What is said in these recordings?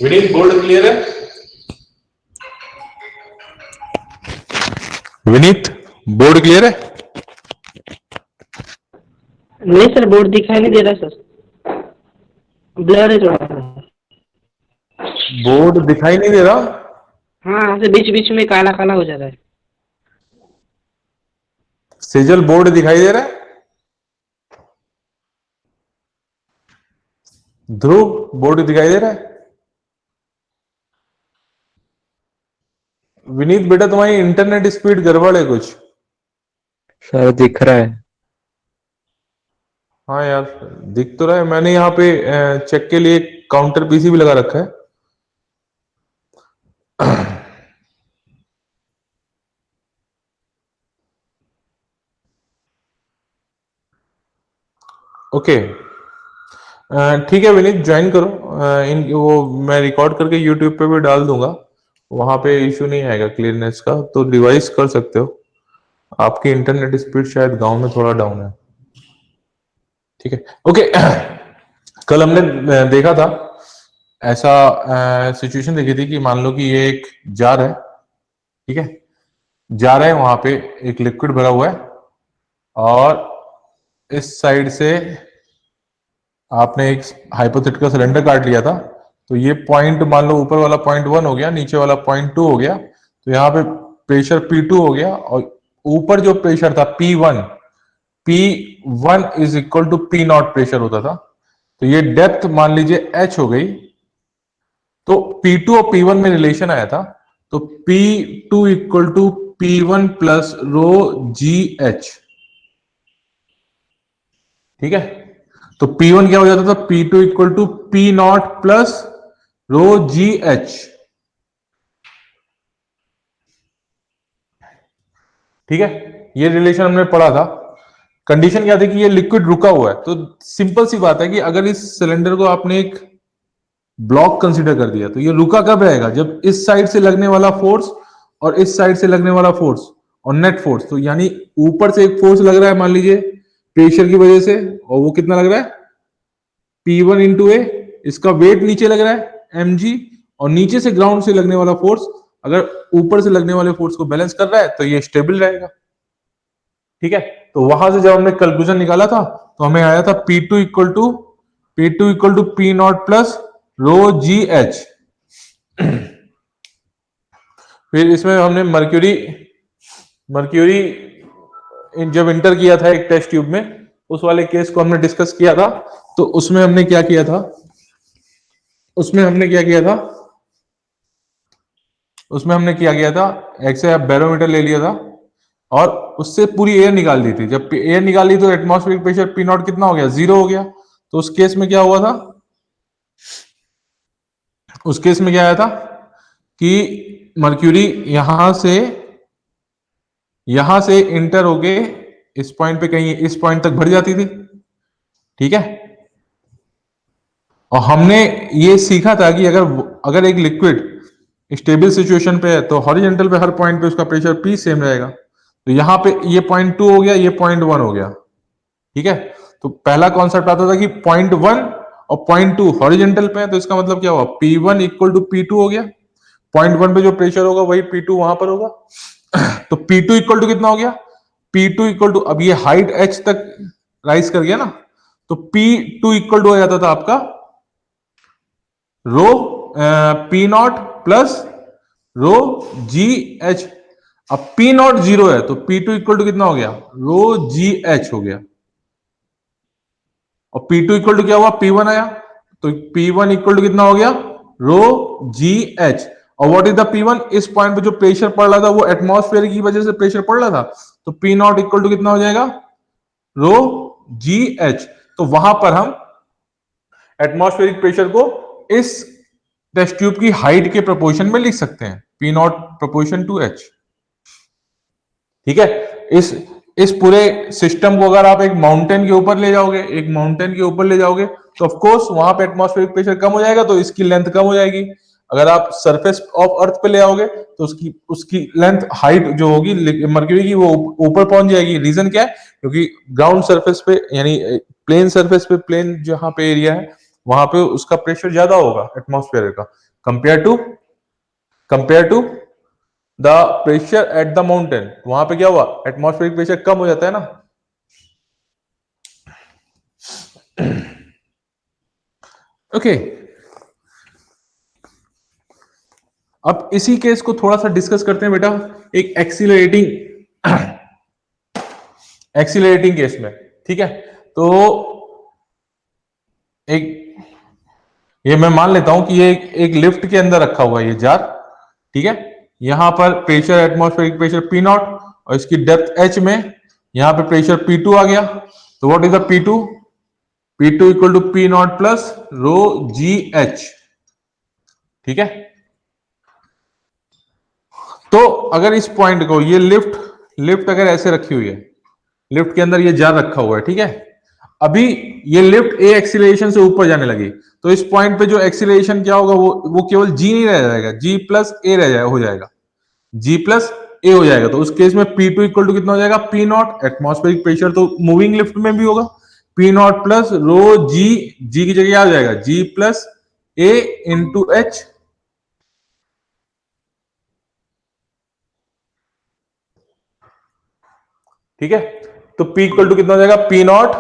Vineet board clear है? Vineet board clear है? नहीं सर, बोर्ड दिखाई नहीं दे रहा सर, ब्लर है थोड़ा। बोर्ड दिखाई नहीं दे रहा? हाँ, ऐसे बीच बीच में काला काला हो जाता है। सेजल बोर्ड दिखाई दे रहा है? ध्रुव बोर्ड दिखाई दे रहा है? विनीत बेटा तुम्हारी इंटरनेट स्पीड गड़बड़ है कुछ। सर दिख रहा है। हाँ यार दिख तो रहा है, मैंने यहाँ पे चेक के लिए काउंटर पीसी भी लगा रखा है। ओके ठीक है विनीत ज्वाइन करो। इन वो मैं रिकॉर्ड करके यूट्यूब पे भी डाल दूंगा, वहां पे इशू नहीं आएगा क्लियरनेस का, तो डिवाइस कर सकते हो। आपकी इंटरनेट स्पीड शायद गांव में थोड़ा डाउन है। ठीक है ओके। कल हमने देखा था ऐसा सिचुएशन देखी थी कि मान लो कि ये एक जार है, ठीक है, जार है, वहां पे एक लिक्विड भरा हुआ है और इस साइड से आपने एक हाइपोथेटिकल सिलेंडर काट लिया था, तो ये पॉइंट मान लो ऊपर वाला पॉइंट 1 हो गया, नीचे वाला पॉइंट 2 हो गया, तो यहाँ पे प्रेशर P2 हो गया और ऊपर जो प्रेशर था P1 is equal to P not pressure होता था, तो ये डेप्थ मान लीजिए H हो गई, तो P2 और P1 में रिलेशन आया था, तो P2 equal to P1 plus rho GH, ठीक है, तो P1 क्या हो जाता था, P2 equal to P not plus rho GH, ठीक है, ये रिलेशन हमने पढ़ा था। कंडीशन क्या थी कि ये लिक्विड रुका हुआ है, तो सिंपल सी बात है कि अगर इस सिलेंडर को आपने एक ब्लॉक कंसीडर कर दिया तो ये रुका कब रहेगा, जब इस साइड से लगने वाला फोर्स और इस साइड से लगने वाला फोर्स और नेट फोर्स, तो यानी ऊपर से एक फोर्स लग रहा है मान लीजिए प्रेशर की वजह से, और वो कितना लग रहा है P1 इंटू ए, इसका वेट नीचे लग रहा है mg, और नीचे से ग्राउंड से लगने वाला फोर्स अगर ऊपर से लगने वाले फोर्स को बैलेंस कर रहा है तो ये स्टेबल रहेगा, ठीक है। तो वहां से जब हमने कैलकुलेशन निकाला था तो हमें आया था P2 equal to P not plus rho GH। फिर इसमें हमने मर्क्यूरी जब इंटर किया था एक टेस्ट ट्यूब में, उस वाले केस को हमने डिस्कस किया था, तो उसमें हमने क्या किया था, उसमें हमने क्या किया था, एक से बैरोमीटर ले लिया था और उससे पूरी एयर निकाल दी थी। जब एयर निकाली तो एटमॉस्फेरिक प्रेशर P नॉट कितना हो गया, 0 हो गया। तो उस केस में क्या हुआ था, उस केस में क्या आया था कि मर्क्यूरी यहां से इंटर होके इस पॉइंट पे कहीं इस पॉइंट तक भर जाती थी, ठीक है। और हमने ये सीखा था कि अगर एक लिक्विड स्टेबल सिचुएशन पे है तो हॉरिजॉन्टल पे हर पॉइंट पे उसका प्रेशर P सेम रहेगा। तो यहां पे ये पॉइंट 2 हो गया, ये पॉइंट 1 हो गया, ठीक है। तो पहला कॉन्सेप्ट आता था कि पॉइंट 1 और पॉइंट 2 हॉरिजॉन्टल पे है, तो इसका मतलब क्या हुआ, P1 इक्वल टू P2 हो गया, पॉइंट 1 पे जो प्रेशर होगा वही P2 वहां पर होगा। तो P2 इक्वल टू कितना हो गया, P2 इक्वल टू, अब ये हाइट H तक राइज कर गया ना, तो P2 इक्वल टू हो जाता था आपका रो P not plus rho GH। अब P नॉट 0 है तो P2 इक्वल टू कितना हो गया, रो GH हो गया, और P2 इक्वल टू क्या हुआ, P1 आया, तो P1 इक्वल टू कितना हो गया, रो GH। और व्हाट इज द P1, इस पॉइंट पे जो प्रेशर पड़ रहा था वो एटमॉस्फेयर की वजह से प्रेशर पड़ रहा था, तो P नॉट इक्वल टू कितना हो जाएगा, रो GH। तो वहां पर हम एटमॉस्फेरिक प्रेशर को इस टेस्ट ट्यूब की हाइट के प्रोपोर्शन में लिख सकते हैं, P not proportion to H, ठीक है। इस पूरे सिस्टम को अगर आप एक माउंटेन के ऊपर ले जाओगे, तो ऑफ कोर्स वहां पे एटमॉस्फेरिक प्रेशर कम हो जाएगा, तो इसकी लेंथ कम हो जाएगी। अगर आप सरफेस ऑफ अर्थ पे ले आओगे तो उसकी उसकी लेंथ हाइट जो होगी मर्क्यूरी की वो ऊपर पहुंच जाएगी। रीजन क्या है? क्योंकि ग्राउंड सरफेस पे यानी प्लेन सरफेस पे, प्लेन जहां पे एरिया है वहां पे उसका प्रेशर ज्यादा होगा एटमॉस्फेयर का, compare to the pressure at the mountain. वहां पे क्या हुआ? एटमॉस्फेरिक प्रेशर कम हो जाता है ना। ओके अब इसी केस को थोड़ा सा डिस्कस करते हैं बेटा, एक एक्सीलरेटिंग केस में। ठीक है, तो एक ये मैं मान लेता हूं कि ये एक लिफ्ट के अंदर रखा हुआ है ये जार। ठीक है, यहां पर pressure atmospheric pressure P not और इसकी डेप्थ एच में, यहां पे प्रेशर P2 आ गया। तो what is the P2? P2 equal to P not plus rho ji H. ठीक है, तो अगर इस पॉइंट को, ये लिफ्ट अगर ऐसे रखी हुई है, लिफ्ट के अंदर ये जार रखा हुआ है, ठीक है, अभी ये लिफ्ट ए एक्सीलरेशन से ऊपर जाने लगी, तो इस पॉइंट पे जो एक्सीलरेशन क्या होगा, वो केवल जी नहीं रह जाएगा, जी प्लस ए रह जाएगा, हो जाएगा जी प्लस ए हो जाएगा। तो उस केस में P2 इक्वल टू कितना हो जाएगा? पी नॉट, एटमॉस्फेरिक प्रेशर तो मूविंग लिफ्ट में भी होगा, P not plus rho G, G की जगह आ जाएगा G plus A into H. ठीक है, तो P इक्वल टू कितना हो जाएगा? P not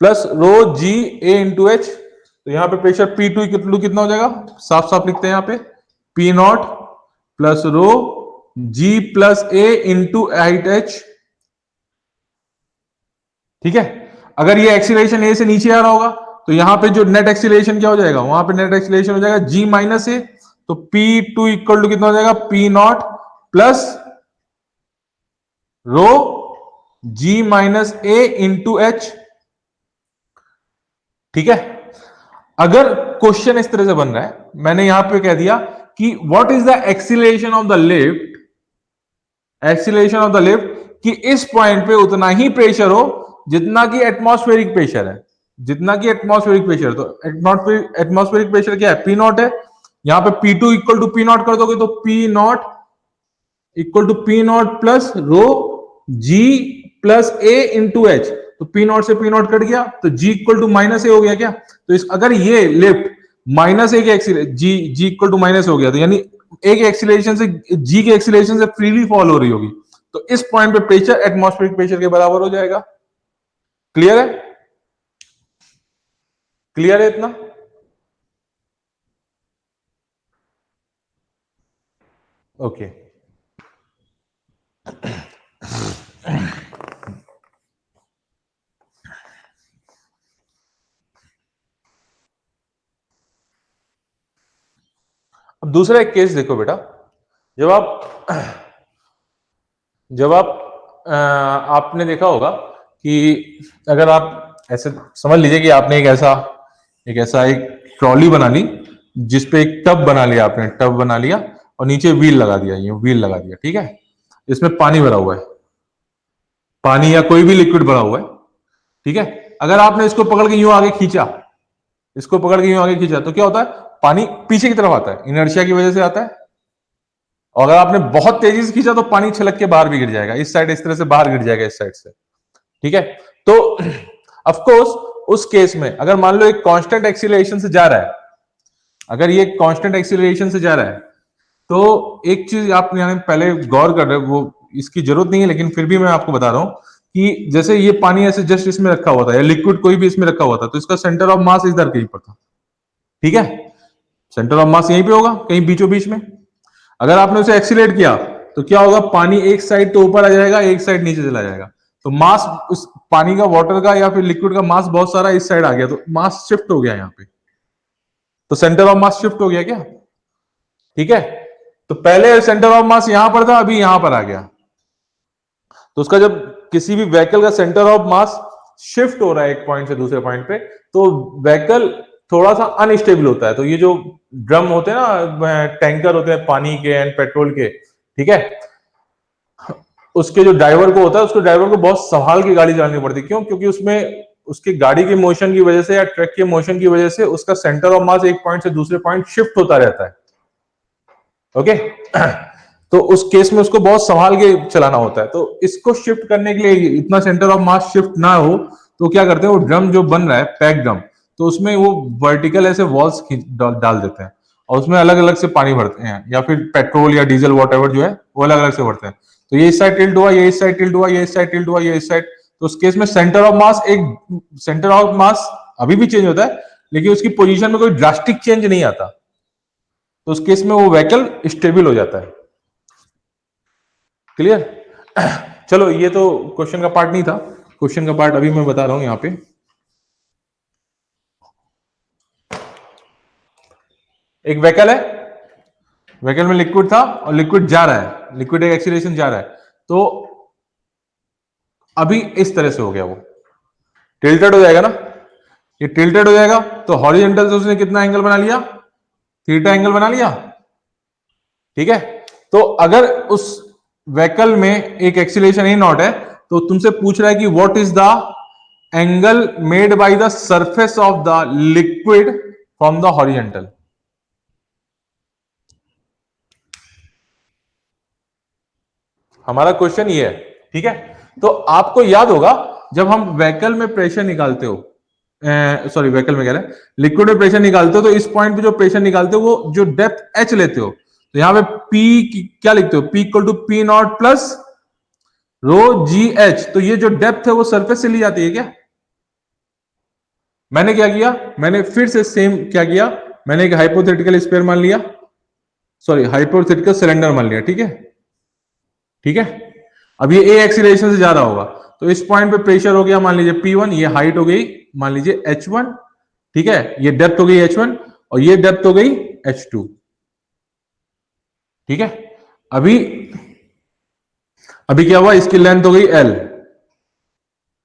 plus rho G A into H. तो यहां पे प्रेशर P2 इक्वल टू कितना हो जाएगा? साफ साफ लिखते हैं यहां पे, P not plus rho G plus A into at H. ठीक है, अगर ये एक्सीलरेशन ए से नीचे आ रहा होगा तो यहां पे जो नेट एक्सीलरेशन क्या हो जाएगा? वहां पे नेट एक्सीलरेशन हो जाएगा जी माइनस ए। तो P2 इक्वल टू कितना हो जाएगा? P not plus rho G minus A into H. ठीक है, अगर क्वेश्चन इस तरह से बन रहा है, मैंने यहां पे कह दिया कि what is the acceleration of the lift, acceleration of the lift, कि इस पॉइंट पे उतना ही प्रेशर हो जितना कि एटमॉस्फेरिक प्रेशर है, जितना कि एटमॉस्फेरिक प्रेशर। तो एटमॉस्फेरिक प्रेशर क्या है? पी नॉट है। यहां पे P2 equal to P not कर दोगे तो P not equal to P not plus rho G plus A into H. तो पी नॉट से पी नॉट कट गया तो G equal to minus A हो गया क्या? तो अगर ये लिफ्ट माइनस ए के acceleration, G equal to minus हो गया, तो यानी एक एक्सीलरेशन से, जी के एक्सीलरेशन से फ्रीली फॉल हो रही होगी, तो इस पॉइंट पे प्रेशर एटमॉस्फेरिक प्रेशर के बराबर हो जाएगा। क्लियर है? क्लियर है इतना? ओके अब दूसरा एक केस देखो बेटा, जब आपने देखा होगा कि अगर आप ऐसे समझ लीजिए कि आपने एक ट्रॉली बना ली, जिसपे एक टब बना लिया, आपने टब बना लिया और नीचे व्हील लगा दिया, ये व्हील लगा दिया। ठीक है, इसमें पानी भरा हुआ है, पानी या कोई भी लिक्विड भरा हुआ है। ठीक है, अगर आपने इसको पकड़ के यूं आगे खींचा, इसको पकड़ के यूं आगे खींचा, तो क्या होता है? पानी पीछे की तरफ आता है, इनर्शिया की वजह से आता है। और अगर आपने बहुत तेजी से खींचा तो पानी छलक के बाहर भी गिर जाएगा, इस साइड इस तरह से बाहर गिर जाएगा, इस साइड से। ठीक है, तो ऑफ कोर्स उस केस में अगर मान लो एक कांस्टेंट एक्सीलरेशन से जा रहा है, अगर ये कांस्टेंट एक्सीलरेशन से जा रहा है, तो एक चीज आप यानी पहले गौर कर रहे हो, वो इसकी जरूरत नहीं है लेकिन फिर भी मैं आपको बता रहा हूं कि जैसे ये पानी ऐसे जस्ट इसमें रखा हुआ था, या लिक्विड कोई भी इसमें रखा हुआ था, तो इसका सेंटर ऑफ मास इधर कहीं पर था। ठीक है, सेंटर ऑफ मास यहीं पे होगा, कहीं बीचों बीच में। अगर आपने उसे एक्सीलरेट किया तो क्या होगा? पानी एक साइड तो ऊपर आ जाएगा, एक साइड नीचे चला जाएगा। तो मास उस पानी का, वाटर का या फिर लिक्विड का मास बहुत सारा इस साइड आ गया, तो मास शिफ्ट हो गया यहाँ पे, तो सेंटर ऑफ मास शिफ्ट हो गया क्या? ठीक है, तो पहले सेंटर ऑफ मास यहां पर था, अभी यहां पर आ गया। तो उसका जब किसी भी व्हीकल का सेंटर ऑफ मास शिफ्ट हो रहा है एक पॉइंट से दूसरे पॉइंट पे, तो व्हीकल थोड़ा सा अनस्टेबल होता है। तो ये जो ड्रम होते हैं ना, टैंकर होते हैं पानी के एंड पेट्रोल के, ठीक है, उसके जो ड्राइवर को होता है, उसको ड्राइवर को बहुत संभाल के गाड़ी चलानी पड़ती है। क्यों? क्योंकि उसमें उसकी गाड़ी के मोशन की वजह से या ट्रक के मोशन की वजह से उसका सेंटर ऑफ मास एक पॉइंट से दूसरे पॉइंट शिफ्ट होता रहता है। ओके तो उस केस में उसको बहुत संभाल के चलाना होता है। तो इसको शिफ्ट करने के लिए, इतना सेंटर ऑफ मास शिफ्ट ना हो, तो क्या करते हैं, वो ड्रम जो बन रहा है पैक ड्रम, तो उसमें वो वर्टिकल ऐसे वॉल्स डाल देते हैं और उसमें अलग अलग से पानी भरते हैं, या फिर पेट्रोल या डीजल वॉटएवर जो है वो अलग अलग से भरते हैं। तो ये इस साइड टिल्ट हुआ, ये इस साइड टिल्ट हुआ, ये इस साइड टिल्ट हुआ, ये इस साइड। तो उस केस में सेंटर ऑफ मास, एक सेंटर ऑफ मास अभी भी चेंज होता है, लेकिन उसकी पोजीशन में कोई ड्रास्टिक चेंज नहीं आता। तो उस केस में वो व्हीकल स्टेबल हो जाता है। क्लियर? चलो, ये तो क्वेश्चन का पार्ट नहीं था। क्वेश्चन का पार्ट अभी मैं बता रहा हूं यहां पे। एक व्हीकल है, व्हीकल में लिक्विड था और लिक्विड जा रहा है, लिक्विड एक एक्सीलरेशन जा रहा है। तो अभी इस तरह से हो गया, वो टिल्टेड हो जाएगा ना, ये टिल्टेड हो जाएगा। तो हॉरिजॉन्टल से उसने कितना एंगल बना लिया, थीटा एंगल बना लिया। ठीक है, तो अगर उस व्हीकल में एक एक्सीलरेशन ए नॉट है, तो तुमसे पूछ रहा है कि what is the angle made by the surface of the liquid from the horizontal. हमारा क्वेश्चन ये है। ठीक है, तो आपको याद होगा जब हम व्हीकल में प्रेशर निकालते हो, सॉरी व्हीकल में कह रहे हैं, लिक्विड में प्रेशर निकालते हो, तो इस पॉइंट पे जो प्रेशर निकालते हो वो जो डेप्थ एच लेते हो, तो यहां पे पी क्या लिखते हो, P equal to P not plus rho ji H. तो ये जो डेप्थ है वो सरफेस से ली जाती है क्या? मैंने क्या किया, मैंने फिर से सेम क्या किया, मैंने एक हाइपोथेटिकल स्फीयर मान लिया, सॉरी हाइपोथेटिकल सिलेंडर मान लिया। ठीक है, ठीक है। अब ये ए एक्सीलरेशन से जा रहा होगा, तो इस पॉइंट पे प्रेशर हो गया मान लीजिए P1, ये हाइट हो गई मान लीजिए H1, ठीक है, ये डेप्थ हो गई H1 और ये डेप्थ हो गई H2। ठीक है, अभी अभी क्या हुआ, इसकी लेंथ हो गई L,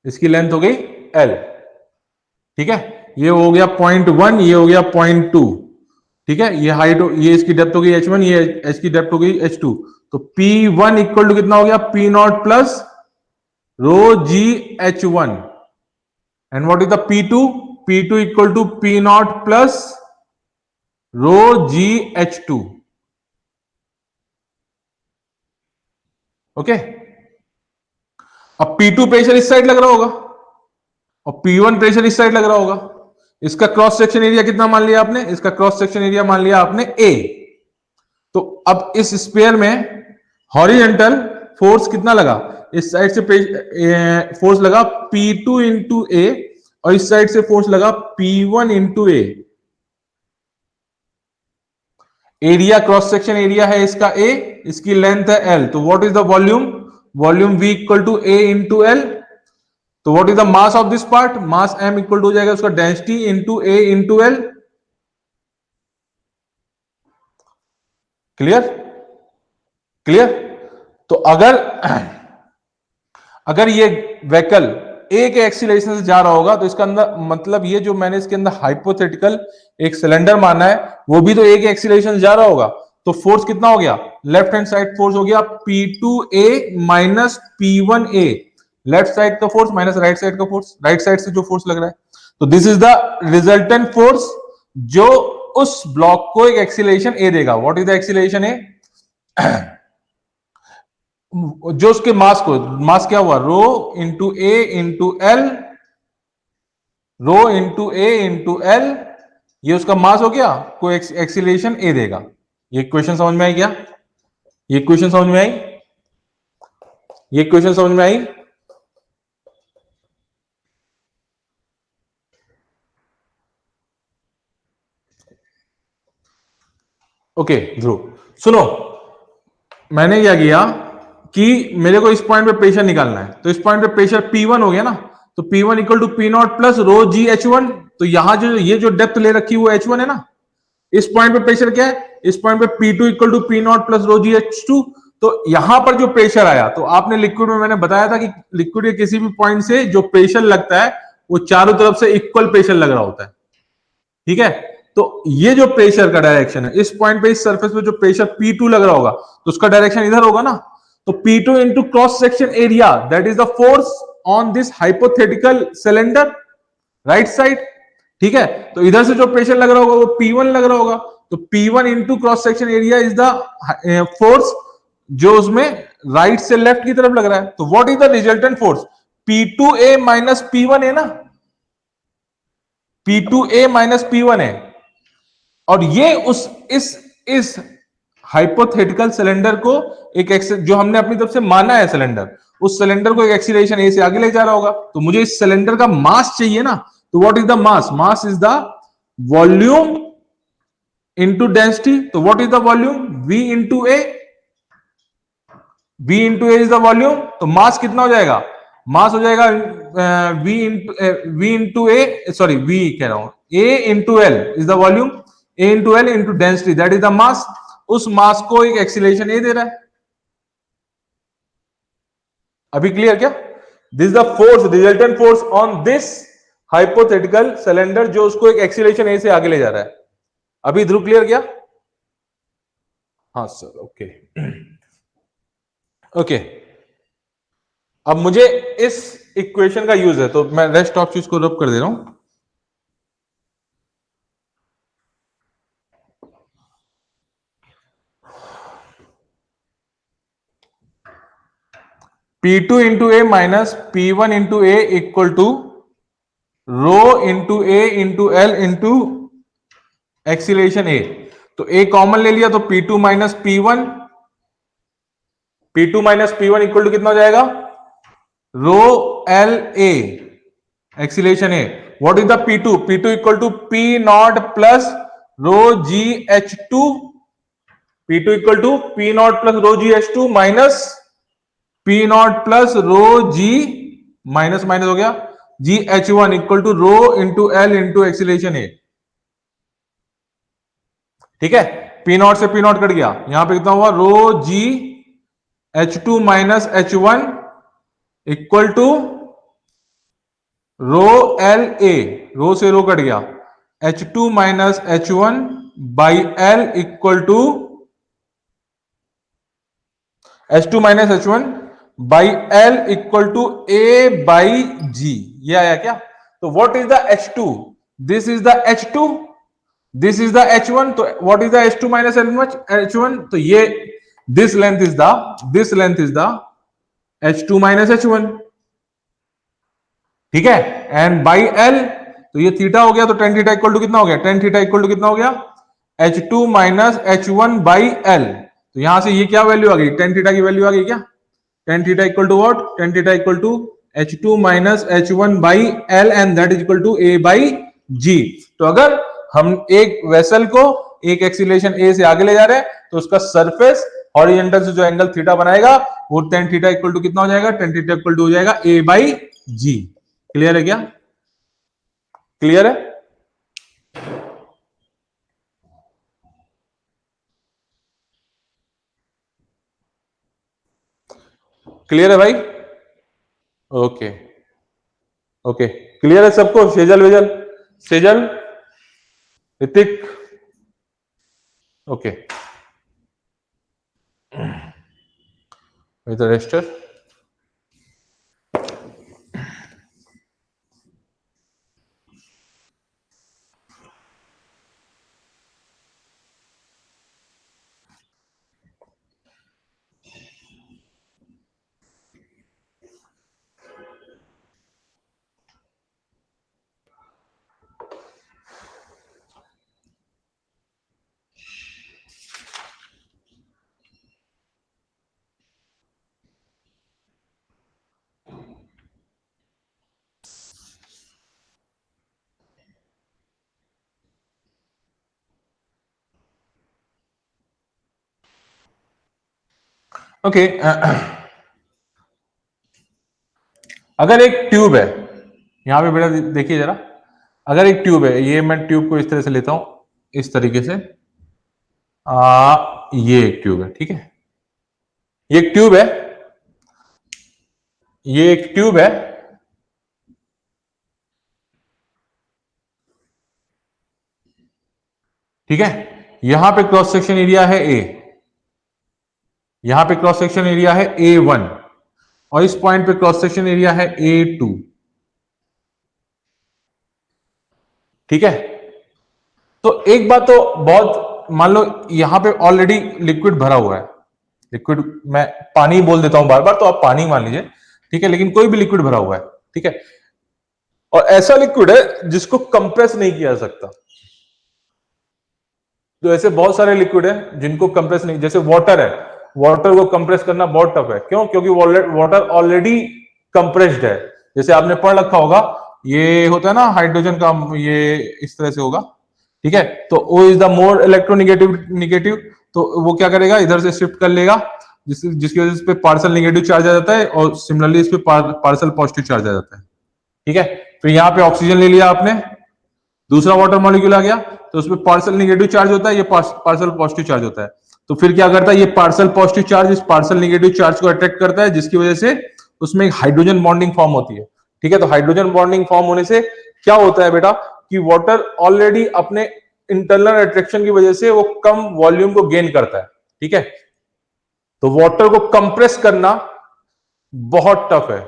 इसकी लेंथ हो गई L। ठीक है, ये हो गया 0.1, ये हो गया 0.2। ठीक है, ये हाइट, ये इसकी डेप्थ हो गई H1, ये H की डेप्थ हो गई H2। तो P1 इक्वल टू कितना हो गया, P not plus rho G H1। And what is the P2? P2 equal to P not plus rho G H2। Okay, अब P2 प्रेशर इस साइड लग रहा होगा और P1 प्रेशर इस साइड लग रहा होगा। इसका क्रॉस सेक्शन एरिया कितना मान लिया आपने, इसका क्रॉस सेक्शन एरिया मान लिया आपने A। तो अब इस स्पेयर में हॉरिजॉन्टल फोर्स कितना लगा, इस साइड से फोर्स लगा P2 इंटू ए और इस साइड से फोर्स लगा P1 इंटू ए। एरिया, क्रॉस सेक्शन एरिया है इसका A, इसकी लेंथ है L। तो what is the volume, volume V equal to A into L। तो what is the mass of this part, mass M equal to हो जाएगा उसका density into A into L। Clear? Clear? तो अगर ये vehicle ए के acceleration से जा रहा होगा, तो इसका अंदर मतलब ये जो मैंने इसके अंदर हाइपोथेटिकल एक सिलेंडर माना है, वो भी तो ए के एक्सीलरेशन से जा रहा होगा। तो फोर्स कितना हो गया, लेफ्ट हैंड साइड फोर्स हो गया P2A minus P1A, left side का फोर्स माइनस राइट साइड का फोर्स, राइट साइड से जो फोर्स लग रहा है। तो this is the resultant force जो उस ब्लॉक को एक एक्सीलरेशन ए देगा। व्हाट इज द एक्सीलरेशन ए? जो उसके मास को, मास क्या हुआ, रो into A into L, row into A into L, ये उसका मास हो गया, कोई एक्सीलरेशन ए देगा। ये क्वेश्चन समझ में आई क्या? ये क्वेश्चन समझ में आई? ये क्वेश्चन समझ में आई? ओके ध्रुव, सुनो, मैंने क्या किया कि मेरे को इस पॉइंट पे प्रेशर निकालना है, तो इस पॉइंट पे प्रेशर P1 हो गया ना, तो P1 equal to P not plus rho G H1। तो यहां जो ये जो डेप्थ ले रखी वो H1 है ना, इस पॉइंट पे प्रेशर क्या है, इस पॉइंट पे P2 equal to P not plus rho G H2। तो यहां पर जो प्रेशर आया, तो आपने लिक्विड में मैंने बताया था कि लिक्विड के किसी भी पॉइंट से जो प्रेशर लगता है वो चारों तरफ से इक्वल प्रेशर लग रहा होता है। ठीक है, तो ये जो प्रेशर का डायरेक्शन है, इस पॉइंट पे इस सरफेस पे जो प्रेशर P2 लग रहा होगा, तो उसका डायरेक्शन इधर होगा ना। तो P2 into cross section area, that is the force on this hypothetical cylinder, right side. ठीक है, तो इधर से जो प्रेशर लग रहा होगा वो P1 लग रहा होगा, तो P1 into cross section area is the force जो उसमें राइट से लेफ्ट की तरफ लग रहा है। तो what is the resultant force? P2A minus P1 है ना, P2A माइनस P1 है। और ये इस हाइपोथेटिकल सिलेंडर को एक जो हमने अपनी तरफ से माना है सिलेंडर, उस सिलेंडर को एक एक्सीलरेशन ए से आगे ले जा रहा होगा। तो मुझे इस सिलेंडर का मास चाहिए ना, तो what is the mass? Mass is the volume into density. तो what is the volume? V into A. V into A is the volume. तो मास कितना हो जाएगा? मास हो जाएगा V into A, sorry V कह रहा हूं, A into L is the volume, A into L into density, that is the mass. उस मास को एक एक्सीलरेशन ए दे रहा है। अभी क्लियर क्या? This is the force, resultant force on this hypothetical cylinder, जो उसको एक एक्सीलरेशन ए से आगे ले जा रहा है। अभी ध्रुव क्लियर क्या? हाँ सर, ओके ओके। अब मुझे इस इक्वेशन का यूज है, तो मैं रेस्ट ऑफ चीज को रब कर दे रहा हूं। P2 into A minus P1 into A equal to rho into A into L into acceleration A. तो ए कॉमन ले लिया, तो P2 minus P1, P2 minus P1 equal to कितना हो जाएगा? Rho L A acceleration A. What is the P2? P2 equal to P not plus rho ji H two. P2 equal to P not plus rho ji H two minus P not plus rho G, minus minus हो गया, G H one equal to rho into L into acceleration A. ठीक है, P naught से P naught cut गया, यहां पे कितना हुआ? Rho ji H two minus H one equal to rho L A, rho से रो कट गया, H two minus H one by L equal to H two minus H one by L equal to A by G. ये आया क्या? तो what is the H2? This is the H2, this is the H1। तो what is the H2 minus H1? तो ये this length is the H2 minus H1। ठीक है, and by L, तो ये थीटा हो गया, तो टेन थीटा इक्वल टू कितना हो गया? टेन थीटा इक्वल टू कितना हो गया? H2 minus H1 by L. तो यहां से ये क्या वैल्यू आ गई? टेन थीटा की वैल्यू आ गई क्या? Tan theta equal to what? Tan theta equal to H2 minus H1 by L and that is equal to A by G. तो अगर हम एक वेसल को एक एक्सीलरेशन ए से आगे ले जा रहे हैं, तो उसका सरफेस हॉरिजॉन्टल से जो एंगल थीटा बनाएगा वो टेन थीटा इक्वल टू कितना हो जाएगा? टेन थीटा इक्वल टू हो जाएगा A बाई जी। क्लियर है क्या? क्लियर है? क्लियर है भाई? ओके ओके, क्लियर है सबको? Sejal Hrithik, okay. With register, okay. अगर एक ट्यूब है, यहां पे बेटा देखिए जरा, अगर एक ट्यूब है, ये मैं ट्यूब को इस तरह से लेता हूं, इस तरीके से, ये एक ट्यूब है, ठीक है, ये एक ट्यूब है, ये एक ट्यूब है, ठीक है। यहां पे क्रॉस सेक्शन एरिया है ए, यहां पे क्रॉस सेक्शन एरिया है A1 और इस पॉइंट पे क्रॉस सेक्शन एरिया है A2, ठीक है। तो एक बात तो बहुत मान लो यहां पे ऑलरेडी लिक्विड भरा हुआ है, लिक्विड मैं पानी बोल देता हूं बार बार, तो आप पानी मान लीजिए, ठीक है, लेकिन कोई भी लिक्विड भरा हुआ है, ठीक है, और ऐसा लिक्विड है जिसको कंप्रेस नहीं किया जा सकता। तो ऐसे बहुत सारे लिक्विड है जिनको कंप्रेस नहीं, जैसे वाटर है, वाटर को कंप्रेस करना बहुत टफ है। क्यों? क्योंकि वाटर ऑलरेडी कंप्रेस्ड है। जैसे आपने पढ़ रखा होगा, ये होता है ना हाइड्रोजन का, ये इस तरह से होगा, ठीक है, तो O is the more electronegative, तो वो क्या करेगा, इधर से शिफ्ट कर लेगा, जिसकी वजह से इस पे पार्सल निगेटिव चार्ज आ जाता है, और सिमिलरली इस पे पार्सल पॉजिटिव चार्ज आ जाता है, ठीक है। फिर यहाँ पे ऑक्सीजन ले लिया आपने, दूसरा वाटर मॉलिक्यूल आ गया, तो उसमें पार्सल निगेटिव चार्ज होता है, ये पार्सल पॉजिटिव चार्ज होता है। तो फिर क्या करता है, ये पार्सल पॉजिटिव चार्ज इस पार्सल निगेटिव चार्ज को अट्रैक्ट करता है, जिसकी वजह से उसमें एक हाइड्रोजन बॉन्डिंग फॉर्म होती है, ठीक है। तो हाइड्रोजन बॉन्डिंग फॉर्म होने से क्या होता है बेटा, कि वाटर ऑलरेडी अपने इंटरनल अट्रैक्शन की वजह से वो कम वॉल्यूम को गेन करता है, ठीक है। तो वाटर को कंप्रेस करना बहुत टफ है,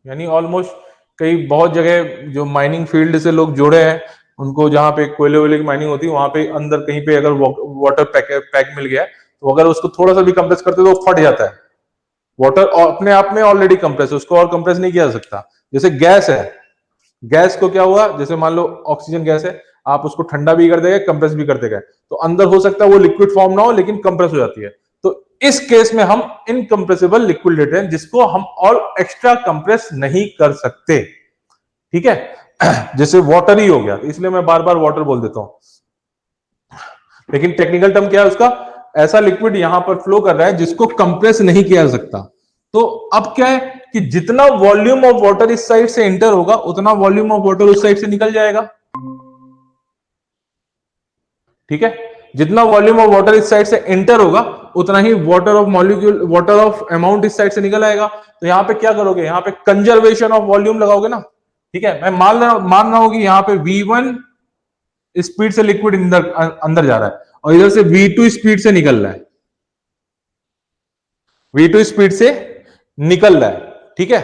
यानी ऑलमोस्ट कई बहुत जगह जो माइनिंग फील्ड से लोग जुड़े हैं, उनको जहां पे कोयले वोले की माइनिंग होती है, वहां पे अंदर कहीं पे अगर वाटर पैक मिल गया है, तो अगर उसको थोड़ा सा भी कंप्रेस करते तो वो फट जाता है। वाटर अपने आप में ऑलरेडी कंप्रेस है, उसको और कंप्रेस नहीं किया जा सकता। जैसे गैस है, गैस को क्या हुआ, जैसे मान लो ऑक्सीजन गैस है, आप उसको ठंडा भी कर देगा, कंप्रेस भी कर देगा, तो अंदर हो सकता है वो लिक्विड फॉर्म ना हो, लेकिन कंप्रेस हो जाती है। तो इस केस में हम इनकंप्रेसिबल लिक्विड लेते हैं, जिसको हम और एक्स्ट्रा कंप्रेस नहीं कर सकते, ठीक है। जैसे वाटर ही हो गया, इसलिए मैं बार बार वाटर बोल देता हूं, लेकिन टेक्निकल टर्म क्या है उसका, ऐसा लिक्विड यहां पर फ्लो कर रहा है जिसको कंप्रेस नहीं किया जा सकता। तो अब क्या है कि जितना वॉल्यूम ऑफ वाटर इस साइड से एंटर होगा, उतना वॉल्यूम ऑफ वाटर उस साइड से निकल जाएगा, ठीक है। जितना वॉल्यूम ऑफ वाटर इस साइड से एंटर होगा, उतना ही water of molecule, water of amount इस साइड से निकल आएगा। तो यहां पे क्या करोगे, यहां पे कंजर्वेशन ऑफ वॉल्यूम लगाओगे ना, ठीक है। मैं मान रहा हूं कि यहां पे V1 स्पीड से लिक्विड अंदर जा रहा है, और इधर से V2 स्पीड से निकल रहा है, V2 स्पीड से निकल रहा है, ठीक है।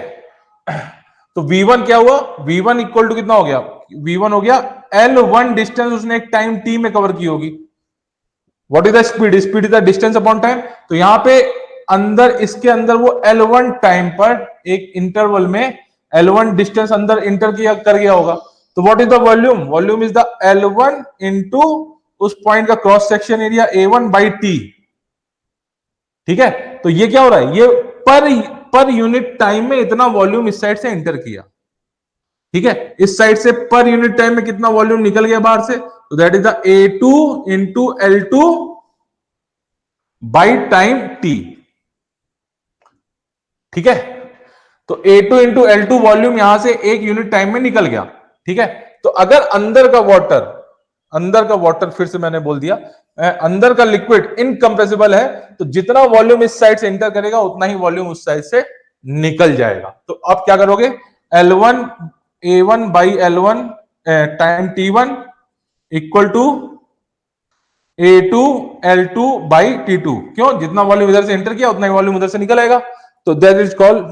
तो V1 क्या हुआ, V1 इक्वल टू कितना हो गया, V1 हो गया L1 डिस्टेंस उसने एक टाइम T में कवर की होगी। What is the speed, speed is the distance upon time. तो यहां पे अंदर, इसके अंदर वो L1 टाइम पर एक इंटरवल में L1 डिस्टेंस अंदर इंटर किया कर गया होगा। तो what is the volume, volume is the L1 into उस पॉइंट का cross section area A1 by T, ठीक है। तो ये क्या हो रहा है, ये पर यूनिट टाइम में इतना वॉल्यूम इस साइड से एंटर किया, ठीक है। इस साइड से पर यूनिट टाइम में कितना वॉल्यूम निकल गया बाहर से, तो that is the A2 into L2 by time T, ठीक है। तो A2 इंटू L2 वॉल्यूम यहां से एक यूनिट टाइम में निकल गया, ठीक है। तो अगर अंदर का वाटर फिर से मैंने बोल दिया, अंदर का लिक्विड इनकंप्रेसिबल है, तो जितना वॉल्यूम इस साइड से एंटर करेगा, उतना ही वॉल्यूम उस साइड से निकल जाएगा। तो आप क्या करोगे, L1 A1 by L1 time T1 equal to A2 L2 by T2। क्यों, जितना वॉल्यूम इधर से एंटर किया, उतना ही वॉल्यूम उधर से निकल आएगा। तो that is called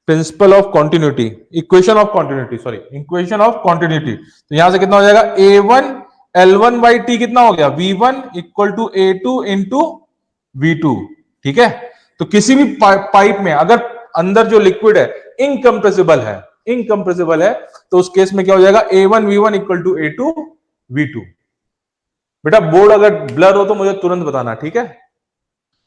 principle of continuity, equation of continuity, sorry equation of continuity. तो यहां से कितना हो जाएगा, A1 L1 बाई T कितना हो गया, V1 equal to A2 into V2, ठीक है। तो किसी भी पाइप में अगर अंदर जो लिक्विड है इनकंप्रेसिबल है, तो उस केस में क्या हो जाएगा, A1 V1 equal to A2 V2। बेटा बोर्ड अगर ब्लर हो तो मुझे तुरंत बताना, ठीक है,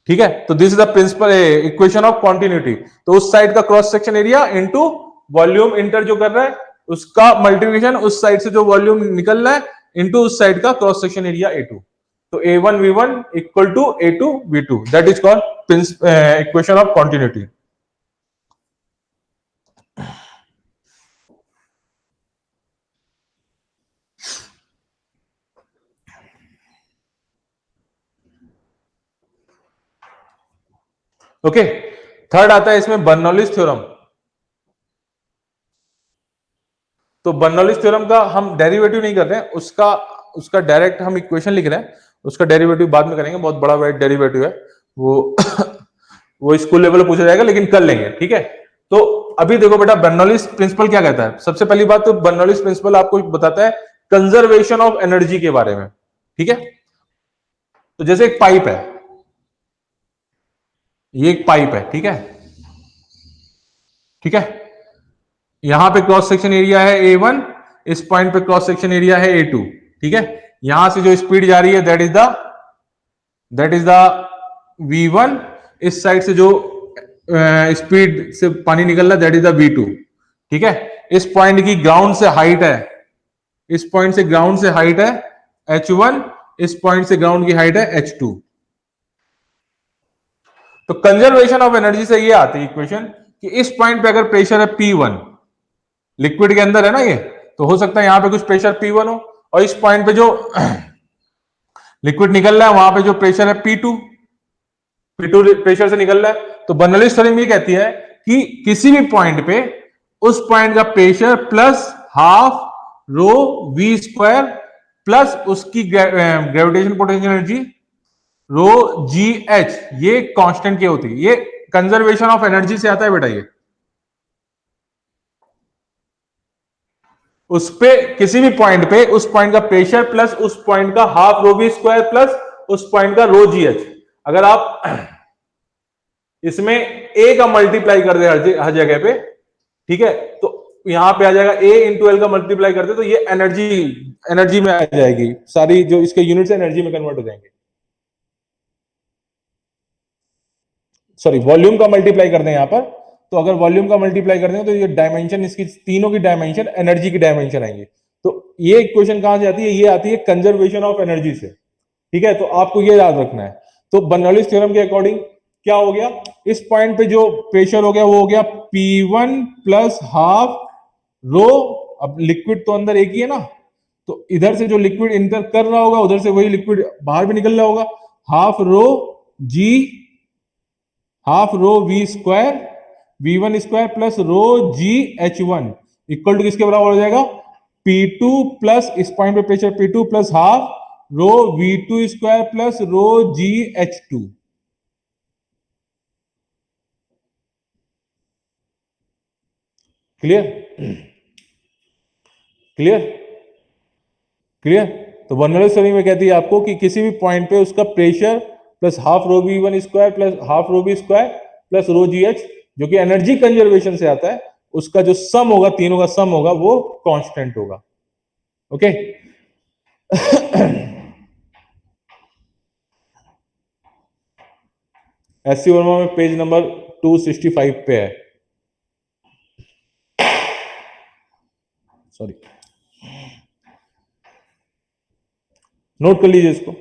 ठीक है। तो this is the principle equation of continuity. तो उस साइड का cross section area into volume इंटर जो कर रहा है, उसका मल्टीप्लिकेशन उस साइड से जो वॉल्यूम निकल रहा है इनटू उस साइड का क्रॉस सेक्शन एरिया A2। तो A1 V1 equal to A2 V2, that is called equation of continuity. Okay, third आता है इसमें बर्नौलीज थ्योरम। तो बर्नौलीज थ्योरम का हम डेरिवेटिव नहीं कर रहे हैं, उसका डायरेक्ट हम इक्वेशन लिख रहे हैं, उसका डेरिवेटिव बाद में करेंगे, बहुत बड़ा डेरिवेटिव है वो वो स्कूल लेवल पे पूछा जाएगा, लेकिन कर लेंगे, ठीक है। तो अभी देखो बेटा, बर्नौलीज प्रिंसिपल क्या कहता है। सबसे पहली बात तो बर्नौलीज प्रिंसिपल आपको बताता है कंजर्वेशन ऑफ एनर्जी के बारे में, ठीक है। तो जैसे एक पाइप है, ये एक पाइप है, ठीक है, ठीक है, यहां पे क्रॉस सेक्शन एरिया है A1, इस पॉइंट पे क्रॉस सेक्शन एरिया है A2, ठीक है। यहां से जो स्पीड जा रही है दैट इज द V1, इस साइड से जो स्पीड से पानी निकल रहा है दैट इज द V2, ठीक है। इस पॉइंट की ग्राउंड से हाइट है, इस पॉइंट से ग्राउंड से हाइट है H1, इस पॉइंट से ग्राउंड की हाइट है H2। तो कंजर्वेशन ऑफ एनर्जी से ये आती है इक्वेशन कि इस पॉइंट पे अगर प्रेशर है P1, लिक्विड के अंदर है ना ये, तो हो सकता है यहां पे कुछ प्रेशर P1 हो, और इस पॉइंट पे जो लिक्विड निकल रहा है वहां पे जो प्रेशर है P2 प्रेशर से निकल रहा है। तो बर्नौलीज थ्योरम ये कहती है कि किसी भी पॉइंट पे उस पॉइंट का pressure plus half rho V square plus उसकी ग्रेविटेशन पोटेंशियल एनर्जी रो GH, ये कांस्टेंट क्या होती है, ये कंजर्वेशन ऑफ एनर्जी से आता है बेटा। ये उस पे किसी भी पॉइंट पे उस पॉइंट का प्रेशर प्लस उस पॉइंट का half rho V square plus उस पॉइंट का रो GH, अगर आप इसमें A का मल्टीप्लाई कर दे हर जगह पे, ठीक है, तो यहां पे आ जाएगा A इंटू एल का मल्टीप्लाई करते तो ये एनर्जी में आ जाएगी, सारी जो इसके यूनिट्स एनर्जी में कन्वर्ट हो जाएंगे। सॉरी, वॉल्यूम का मल्टीप्लाई कर दें यहां पर, तो अगर वॉल्यूम का मल्टीप्लाई कर दें तो ये डायमेंशन, इसकी तीनों की डायमेंशन एनर्जी की डायमेंशन आएंगे। तो ये इक्वेशन कहां से आती है, ये आती है कंजर्वेशन ऑफ एनर्जी से, ठीक है। तो आपको ये याद रखना है। तो बर्नौलीज थ्योरम के अकॉर्डिंग क्या हो गया, इस पॉइंट पे जो प्रेशर हो गया वो हो गया P1 प्लस हाफ रो, अब लिक्विड तो अंदर एक ही है ना, तो इधर से जो लिक्विड इंटर कर रहा होगा उधर से वही लिक्विड बाहर भी निकल रहा होगा, half rho G, half rho V square V1 square plus rho GH1 equal to किसके बराबर हो जाएगा, P2 प्लस इस पॉइंट पे pressure P2 plus half rho V2 square plus rho GH2। Clear clear clear. तो बर्नौलीज थ्योरम में कहती है आपको कि किसी भी पॉइंट पे उसका pressure plus half rho V1 square plus half rho V square plus rho GH, जो कि एनर्जी कंजर्वेशन से आता है, उसका जो सम होगा, तीनों का सम होगा, वो कांस्टेंट होगा। ओके एससी वर्मा में पेज नंबर 265 पे है, सॉरी, नोट कर लीजिए इसको।